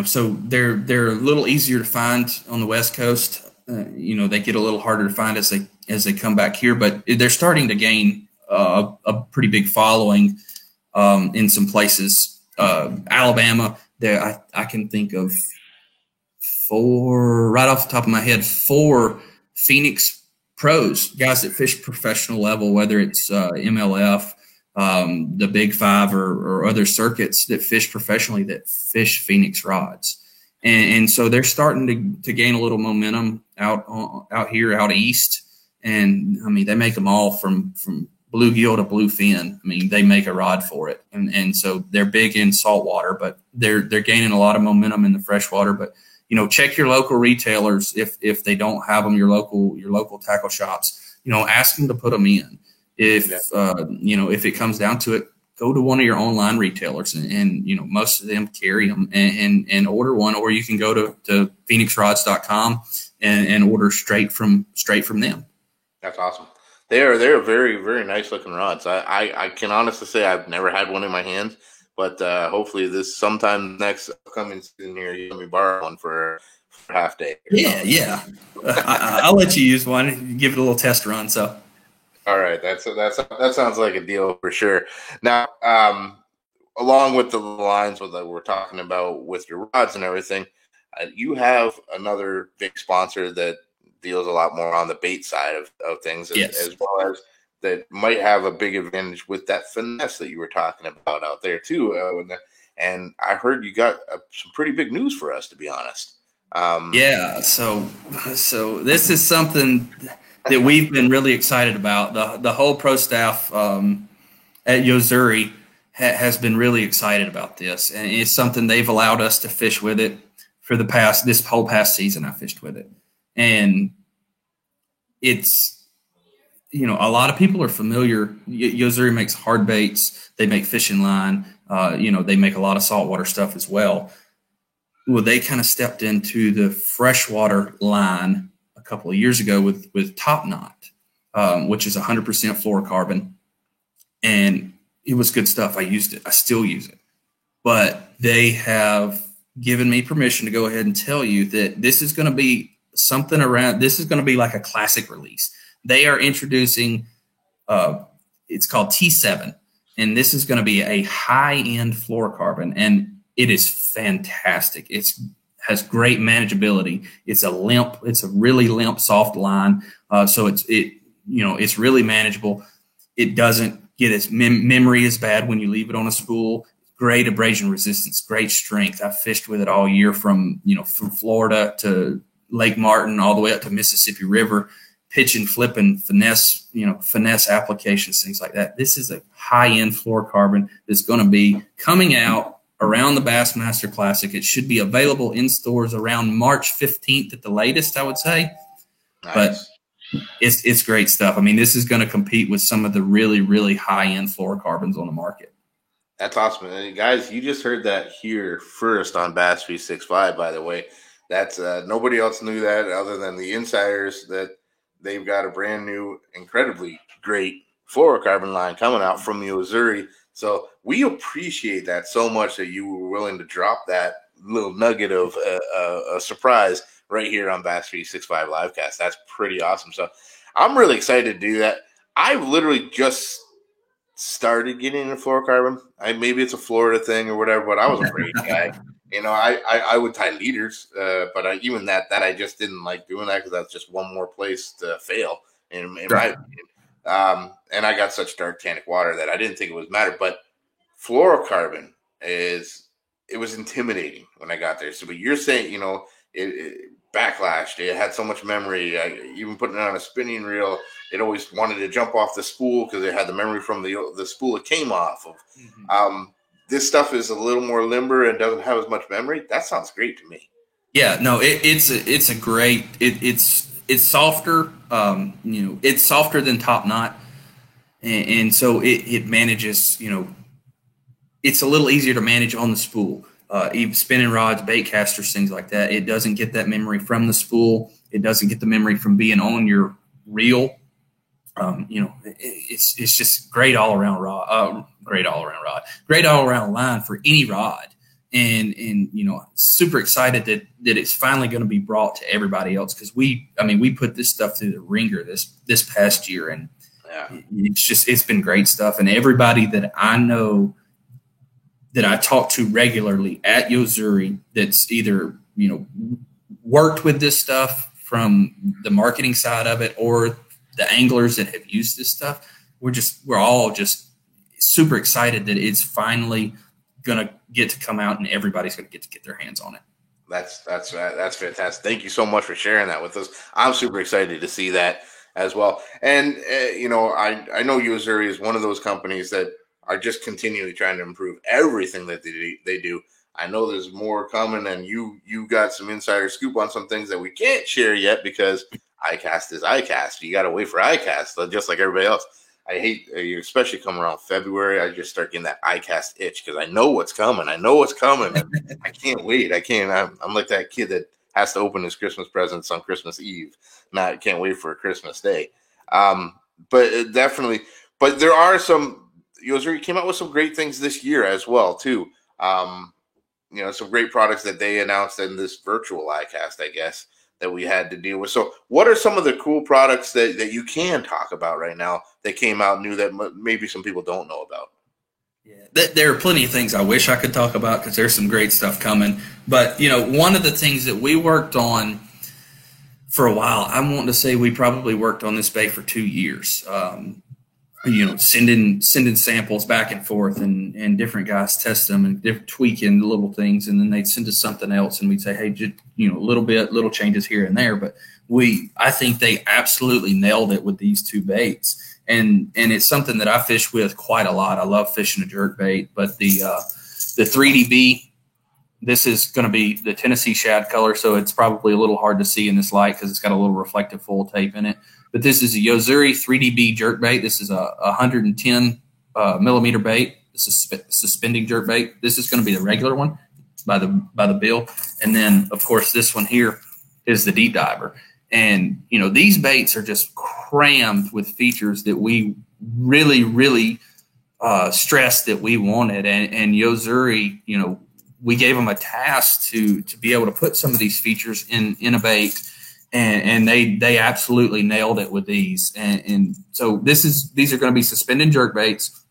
B: so they're a little easier to find on the West Coast. They get a little harder to find as they come back here, but they're starting to gain a pretty big following in some places. Alabama, there I can think of 4 right off the top of my head, 4 Phoenix pros, guys that fish professional level, whether it's MLF, the Big Five or other circuits that fish professionally that fish Phoenix rods. And so they're starting to gain a little momentum out here, out east. And I mean, they make them all from bluegill to bluefin. I mean, they make a rod for it. And so they're big in saltwater, but they're gaining a lot of momentum in the freshwater. But, check your local retailers if they don't have them, your local tackle shops, ask them to put them in. If it comes down to it, go to one of your online retailers and most of them carry them and order one, or you can go to phoenixrods.com and order straight from them. That's
A: awesome. They're very, very nice looking rods. I can honestly say I've never had one in my hands, but hopefully this sometime next upcoming season here, you let me borrow one for a half day.
B: Yeah. I'll let you use one, give it a little test run. So.
A: All right, that sounds like a deal for sure. Now, along with the lines that we're talking about with your rods and everything, you have another big sponsor that deals a lot more on the bait side of things, as well as that might have a big advantage with that finesse that you were talking about out there too. And I heard you got some pretty big news for us, to be honest.
B: So this is something that we've been really excited about. The whole pro staff at Yo-Zuri has been really excited about this, and it's something they've allowed us to fish with it for this whole past season. I fished with it, and it's a lot of people are familiar. Yo-Zuri makes hard baits. They make fishing line. They make a lot of saltwater stuff as well. Well, they kind of stepped into the freshwater line a couple of years ago with Top Knot. which is 100% fluorocarbon. And it was good stuff. I used it. I still use it. But they have given me permission to go ahead and tell you that this is going to be something around, this is going to be like a classic release. They are introducing, it's called T7, and this is going to be a high-end fluorocarbon, and it is fantastic. It has great manageability. It's a really limp, soft line, so it's really manageable. It doesn't get its memory as bad when you leave it on a spool. Great abrasion resistance, great strength. I've fished with it all year from Florida to Lake Martin all the way up to Mississippi River, pitching, flipping, finesse applications, things like that. This is a high-end fluorocarbon that's going to be coming out around the Bassmaster Classic. It should be available in stores around March 15th at the latest, I would say. Nice. But it's great stuff. I mean, this is going to compete with some of the really, really high-end fluorocarbons on the market.
A: That's awesome. And guys, you just heard that here first on Bass 365, by the way. That's nobody else knew that other than the insiders, that they've got a brand new, incredibly great fluorocarbon line coming out from Yo-Zuri. So we appreciate that so much that you were willing to drop that little nugget of a surprise right here on Bass 365 Livecast. That's pretty awesome. So I'm really excited to do that. I've literally just started getting into fluorocarbon. Maybe it's a Florida thing or whatever, but I was a great guy. I would tie leaders, but even that I just didn't like doing that because that's just one more place to fail in my opinion. And I got such dark tannic water that I didn't think it was matter. But fluorocarbon it was intimidating when I got there. So, but you're saying, it backlashed. It had so much memory. Even putting it on a spinning reel, it always wanted to jump off the spool because it had the memory from the spool it came off of. Mm-hmm. This stuff is a little more limber and doesn't have as much memory. That sounds great to me.
B: Yeah, no, it's a great. It's softer. It's softer than Top Knot, and so it manages. It's a little easier to manage on the spool. Even spinning rods, bait casters, things like that. It doesn't get that memory from the spool. It doesn't get the memory from being on your reel. It's just great all around rod. Great all around line for any rod. And super excited that it's finally going to be brought to everybody else, because we put this stuff through the ringer this past year, and it's been great stuff. And everybody that I know that I talk to regularly at Yo-Zuri that's either worked with this stuff from the marketing side of it, or the anglers that have used this stuff, we're all just super excited that it's finally going to get to come out and everybody's going to get their hands on it.
A: That's fantastic. Thank you so much for sharing that with us. I'm super excited to see that as well. And I know Yo-Zuri is one of those companies that are just continually trying to improve everything that they do. I know there's more coming, and you got some insider scoop on some things that we can't share yet because ICAST is ICAST. You got to wait for ICAST, just like everybody else. I hate, especially coming around February, I just start getting that ICAST itch because I know what's coming. And I can't wait. I'm like that kid that has to open his Christmas presents on Christmas Eve. Can't wait for Christmas Day. But definitely, but there are some, Yo-Zuri came out with some great things this year as well, too. Some great products that they announced in this virtual ICAST, I guess, that we had to deal with. So what are some of the cool products that you can talk about right now that came out new that maybe some people don't know about?
B: Yeah, there are plenty of things I wish I could talk about because there's some great stuff coming. But, one of the things that we worked on for a while, I'm wanting to say we probably worked on this bait for 2 years. Sending samples back and forth, and different guys test them and tweaking little things, and then they'd send us something else, and we'd say, hey, just, little changes here and there. But I think they absolutely nailed it with these two baits, and it's something that I fish with quite a lot. I love fishing a jerk bait, but the 3DB, this is going to be the Tennessee shad color, so it's probably a little hard to see in this light because it's got a little reflective foil tape in it. But this is a Yo-Zuri 3DB jerk bait. This is a 110 millimeter bait. This is suspending jerk bait. This is going to be the regular one by the bill. And then, of course, this one here is the deep diver. And, you know, these baits are just crammed with features that we really, really stressed that we wanted. And Yo-Zuri, you know, we gave them a task to be able to put some of these features in a bait. And they absolutely nailed it with these. And so these are going to be suspended jerk baits.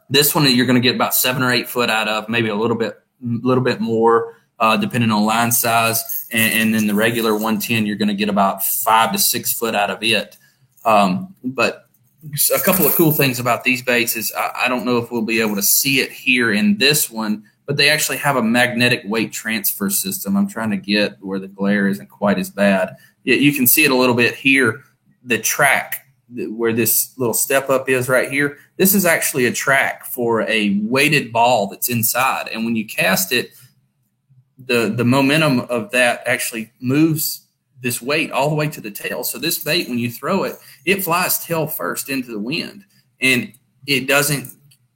B: This one you're going to get about 7 or 8 foot out of, maybe a little bit more, depending on line size. And then the regular 110, you're going to get about 5 to 6 foot out of it. But a couple of cool things about these baits is I don't know if we'll be able to see it here in this one, but they actually have a magnetic weight transfer system. I'm trying to get where the glare isn't quite as bad. You can see it a little bit here. The track where this little step up is right here, this is actually a track for a weighted ball that's inside. And when you cast it, the momentum of that actually moves this weight all the way to the tail. So this bait, when you throw it, it flies tail first into the wind, and it doesn't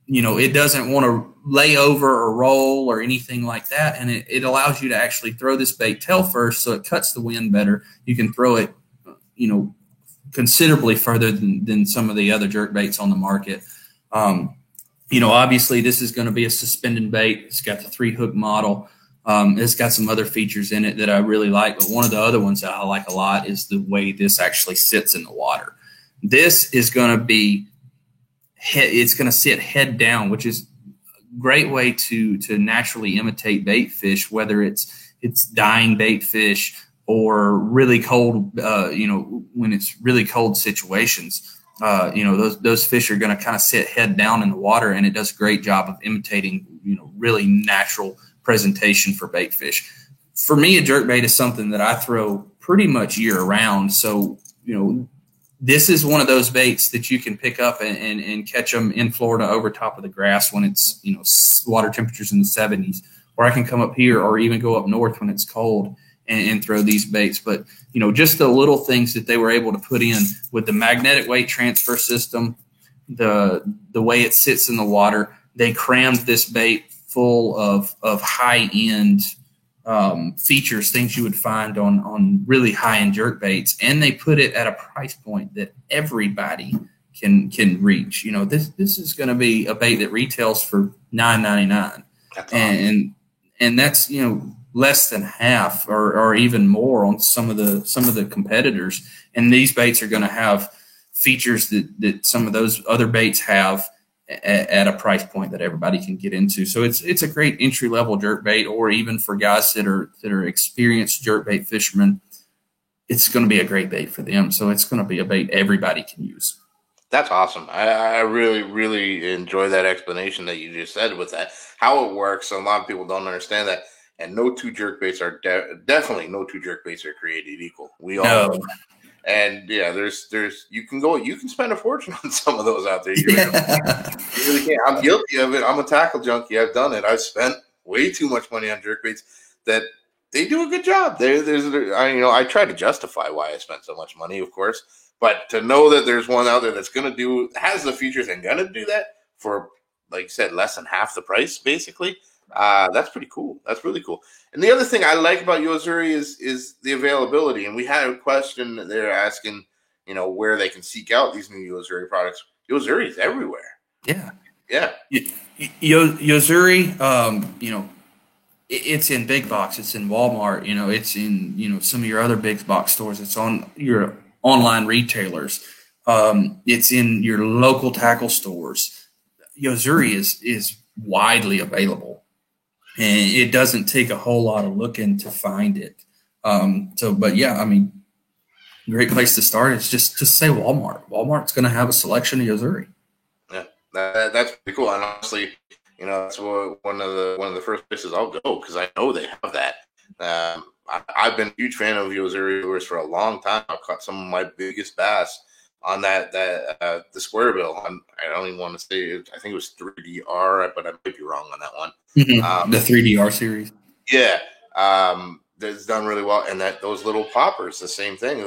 B: want to lay over or roll or anything like that. And it allows you to actually throw this bait tail first, so it cuts the wind better. You can throw it, you know, considerably further than some of the other jerk baits on the market. You know, obviously this is going to be a suspended bait. It's got the 3-hook model. It's got some other features in it that I really like, but one of the other ones that I like a lot is the way this actually sits in the water. This is going to be it's going to sit head down, which is a great way to naturally imitate bait fish, whether it's dying bait fish or really cold, you know, when it's really cold situations. You know, those fish are going to kind of sit head down in the water, and it does a great job of imitating, you know, really natural presentation for bait fish. For me, a jerkbait is something that I throw pretty much year round. So, you know, this is one of those baits that you can pick up and catch them in Florida over top of the grass when it's, you know, water temperatures in the 70s, or I can come up here or even go up north when it's cold and throw these baits. But, you know, just the little things that they were able to put in with the magnetic weight transfer system, the way it sits in the water, they crammed this bait full of high-end features, things you would find on really high-end jerk baits, and they put it at a price point that everybody can reach. You know, this is going to be a bait that retails for $9.99, and that's, you know, less than half or even more on some of the competitors. And these baits are going to have features that some of those other baits have at a price point that everybody can get into. So it's a great entry level jerk bait, or even for guys that are experienced jerk bait fishermen, it's going to be a great bait for them. So it's going to be a bait everybody can use.
A: That's awesome. I really, really enjoy that explanation that you just said with that, how it works. A lot of people don't understand that. And no two jerk baits are definitely no two jerk baits are created equal. We all know. And yeah, there's you can spend a fortune on some of those out there. You really can. I'm guilty of it. I'm a tackle junkie. I've done it. I've spent way too much money on jerk baits that they do a good job. I try to justify why I spent so much money, of course, but to know that there's one out there that's has the features and gonna do that for, like you said, less than half the price, basically. That's pretty cool. That's really cool. And the other thing I like about Yo-Zuri is the availability. And we had a question that they're asking, you know, where they can seek out these new Yo-Zuri products. Yo-Zuri is everywhere.
B: Yeah.
A: Yeah.
B: Yo-Zuri, you know, it's in big box. It's in Walmart. You know, it's in, you know, some of your other big box stores. It's on your online retailers. It's in your local tackle stores. Yo-Zuri is widely available. And it doesn't take a whole lot of looking to find it. But yeah, I mean, great place to start is just say Walmart. Walmart's going to have a selection of Yo-Zuri.
A: Yeah, that's pretty cool. And honestly, you know, that's one of the first places I'll go, because I know they have that. I've been a huge fan of Yo-Zuri lures for a long time. I've caught some of my biggest bass on the square bill. I don't even want to say it. I think it was 3DR, but I might be wrong on that one.
B: Mm-hmm. The 3DR series.
A: Yeah. That's done really well. And those little poppers, the same thing.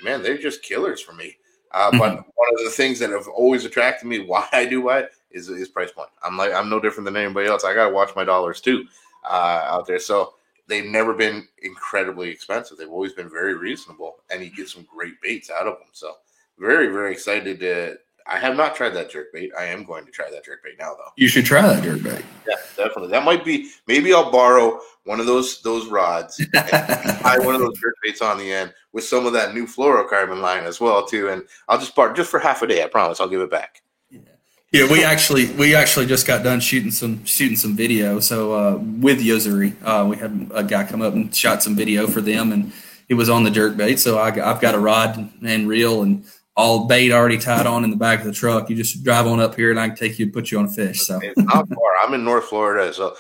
A: Man, they're just killers for me. But one of the things that have always attracted me, why I do it, is price point. I'm no different than anybody else. I got to watch my dollars too out there. So they've never been incredibly expensive. They've always been very reasonable, and you get some great baits out of them. So very, very excited to. I have not tried that jerk bait. I am going to try that jerk bait now, though.
B: You should try that jerk bait.
A: Yeah, definitely. That might be. Maybe I'll borrow one of those rods and tie one of those jerk baits on the end with some of that new fluorocarbon line as well too. And I'll just bark just for half a day. I promise. I'll give it back.
B: Yeah, we actually just got done shooting some video. So with Yozuri, we had a guy come up and shot some video for them, and it was on the jerk bait. So I've got a rod and reel and all bait already tied on in the back of the truck. You just drive on up here, and I can take you and put you on a fish. So
A: it's not far. I'm in North Florida, so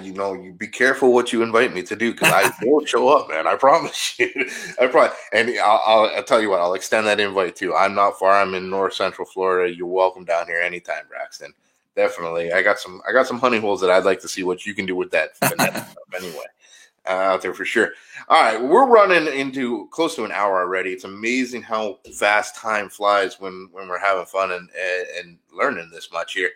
A: you be careful what you invite me to do because I will show up, man. I promise you. I'll tell you what. I'll extend that invite too. I'm not far. I'm in North Central Florida. You're welcome down here anytime, Braxton. Definitely. I got some honey holes that I'd like to see what you can do with that stuff anyway. Out there for sure. All right, we're running into close to an hour already. It's amazing how fast time flies when we're having fun and learning this much here.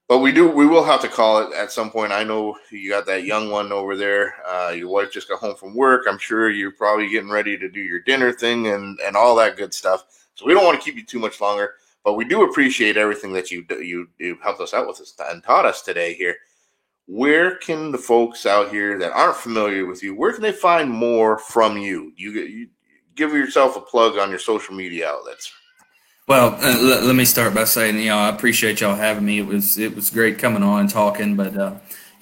A: But we will have to call it at some point. I know you got that young one over there. Your wife just got home from work. I'm sure you're probably getting ready to do your dinner thing and all that good stuff. So we don't want to keep you too much longer. But we do appreciate everything that you helped us out with and taught us today here. Where can the folks out here that aren't familiar with you, where can they find more from you? You give yourself a plug on your social media outlets.
B: Well, let me start by saying, I appreciate y'all having me. It was great coming on and talking. But,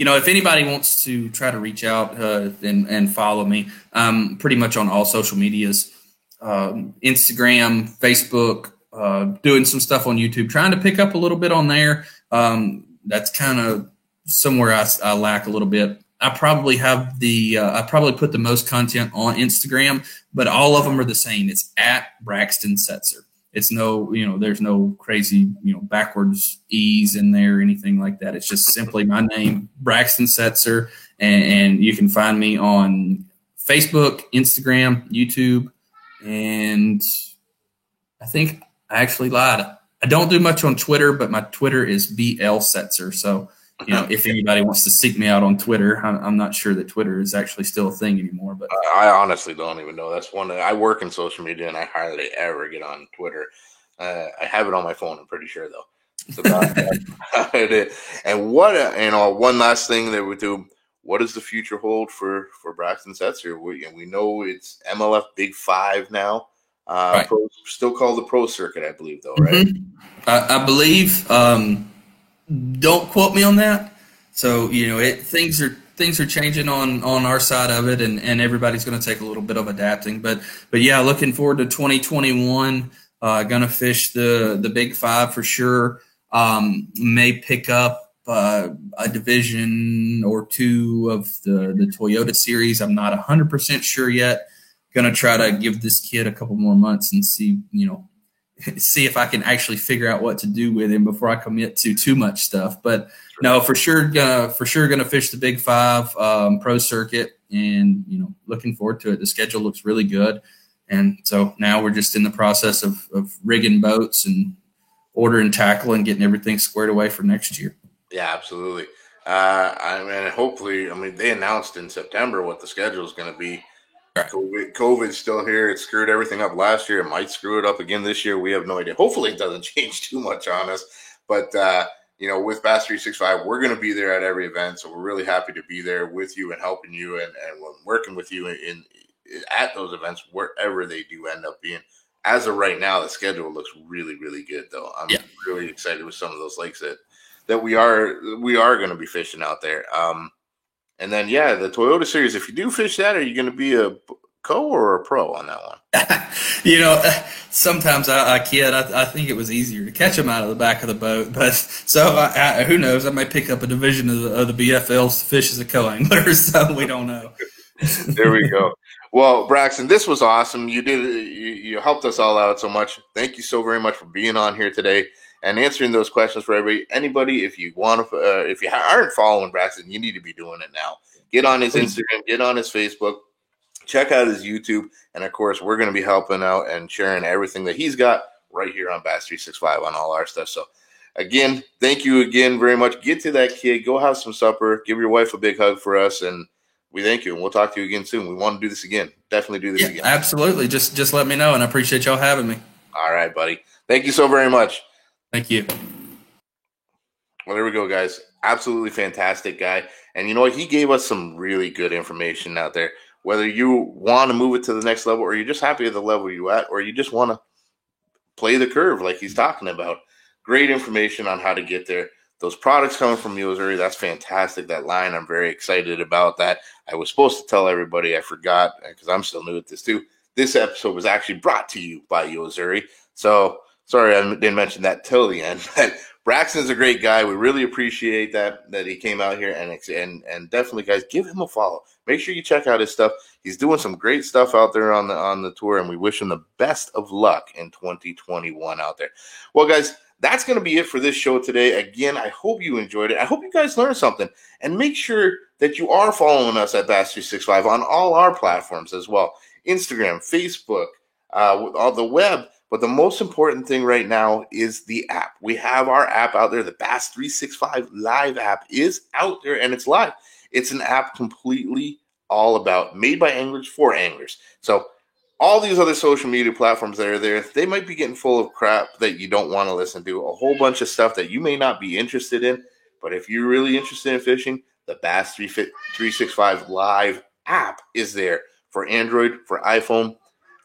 B: if anybody wants to try to reach out and follow me, I'm pretty much on all social medias, Instagram, Facebook, doing some stuff on YouTube, trying to pick up a little bit on there. That's kind of somewhere I lack a little bit. I probably have I probably put the most content on Instagram, but all of them are the same. It's at Braxton Setzer. It's there's no crazy, backwards E's in there or anything like that. It's just simply my name, Braxton Setzer. And you can find me on Facebook, Instagram, YouTube. And I think I actually lied. I don't do much on Twitter, but my Twitter is BL Setzer. So, if anybody wants to seek me out on Twitter, I'm not sure that Twitter is actually still a thing anymore. But
A: I honestly don't even know. That's one that I work in social media, and I hardly ever get on Twitter. I have it on my phone. I'm pretty sure though. So and one last thing that we do. What does the future hold for Braxton Setzer? We know it's MLF Big 5 now.
B: Right.
A: Still called the Pro Circuit, I believe, though, right?
B: Mm-hmm. I believe. Don't quote me on that. So things are changing on our side of it, and everybody's going to take a little bit of adapting. But yeah, looking forward to 2021. Going to fish the Big 5 for sure. May pick up a division or two of the Toyota series. I'm not 100% sure yet. Going to try to give this kid a couple more months and see if I can actually figure out what to do with him before I commit to too much stuff. But no, for sure gonna fish the Big 5 Pro Circuit, and looking forward to it. The schedule looks really good, and so now we're just in the process of rigging boats and ordering tackle and getting everything squared away for next year.
A: Yeah, absolutely. Hopefully, they announced in September what the schedule is going to be. Right. COVID's still here. It screwed everything up last year. It might screw it up again this year. We have no idea. Hopefully it doesn't change too much on us. But, with Bass 365, we're going to be there at every event. So we're really happy to be there with you and helping you and working with you at those events, wherever they do end up being. As of right now, the schedule looks really, really good, though. I'm really excited with some of those lakes that we are going to be fishing out there. And then, the Toyota series, if you do fish that, are you going to be a co or a pro on that one?
B: Sometimes I kid. I think it was easier to catch them out of the back of the boat. But so who knows? I may pick up a division of the BFLs to fish as a co-angler. So we don't know.
A: There we go. Well, Braxton, this was awesome. You helped us all out so much. Thank you so very much for being on here today and answering those questions for everybody. Anybody, if you want to, if you aren't following Braxton, you need to be doing it now. Get on his Instagram, get on his Facebook, check out his YouTube, and of course, we're going to be helping out and sharing everything that he's got right here on Bass 365 on all our stuff. So, again, thank you again very much. Get to that kid, go have some supper, give your wife a big hug for us, and We thank you, and we'll talk to you again soon. We want to do this again. Definitely do this again.
B: Absolutely. Just let me know, and I appreciate y'all having me.
A: All right, buddy. Thank you so very much.
B: Thank you.
A: Well, there we go, guys. Absolutely fantastic guy. And you know what? He gave us some really good information out there. Whether you want to move it to the next level, or you're just happy at the level you're at, or you just want to play the curve like he's talking about. Great information on how to get there. Those products coming from Yozuri, that's fantastic. That line, I'm very excited about that. I was supposed to tell everybody, I forgot, because I'm still new at this too. This episode was actually brought to you by Yozuri. So, sorry I didn't mention that till the end. But Braxton's a great guy. We really appreciate that he came out here, and definitely, guys, give him a follow. Make sure you check out his stuff. He's doing some great stuff out there on the tour, and we wish him the best of luck in 2021 out there. Well, guys, that's going to be it for this show today. Again, I hope you enjoyed it. I hope you guys learned something, and make sure that you are following us at Bass365 on all our platforms as well. Instagram, Facebook, all the web. But the most important thing right now is the app. We have our app out there. The Bass 365 Live app is out there, and it's live. It's an app completely all about, made by anglers for anglers. So all these other social media platforms that are there, they might be getting full of crap that you don't want to listen to, a whole bunch of stuff that you may not be interested in. But if you're really interested in fishing, the Bass 365 Live app is there for Android, for iPhone.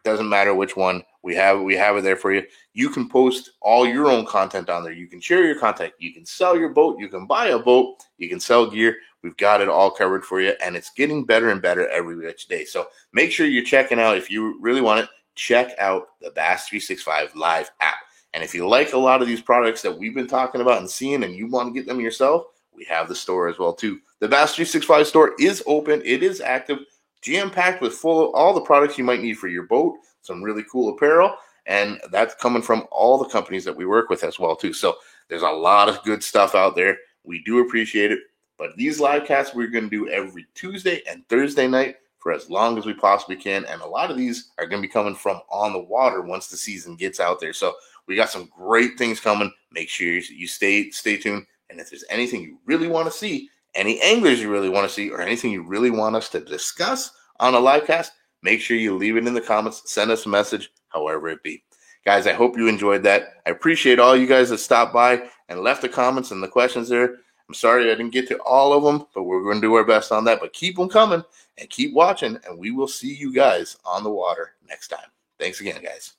A: Doesn't matter which one. We have it there for you. You can post all your own content on there. You can share your content. You can sell your boat. You can buy a boat. You can sell gear. We've got it all covered for you, and it's getting better and better every day. So make sure you're checking out. If you really want it, check out the Bass 365 Live app. And if you like a lot of these products that we've been talking about and seeing, and you want to get them yourself, we have the store as well too. The Bass 365 store is open. It is active, jam-packed with full of all the products you might need for your boat. Some really cool apparel, and that's coming from all the companies that we work with as well too. So there's a lot of good stuff out there. We do appreciate it. But these live casts we're going to do every Tuesday and Thursday night for as long as we possibly can. And a lot of these are going to be coming from on the water once the season gets out there. So we got some great things coming. Make sure you stay tuned. And if there's anything you really want to see, any anglers you really want to see, or anything you really want us to discuss on a live cast, make sure you leave it in the comments. Send us a message, however it be. Guys, I hope you enjoyed that. I appreciate all you guys that stopped by and left the comments and the questions there. I'm sorry I didn't get to all of them, but we're going to do our best on that. But keep them coming and keep watching, and we will see you guys on the water next time. Thanks again, guys.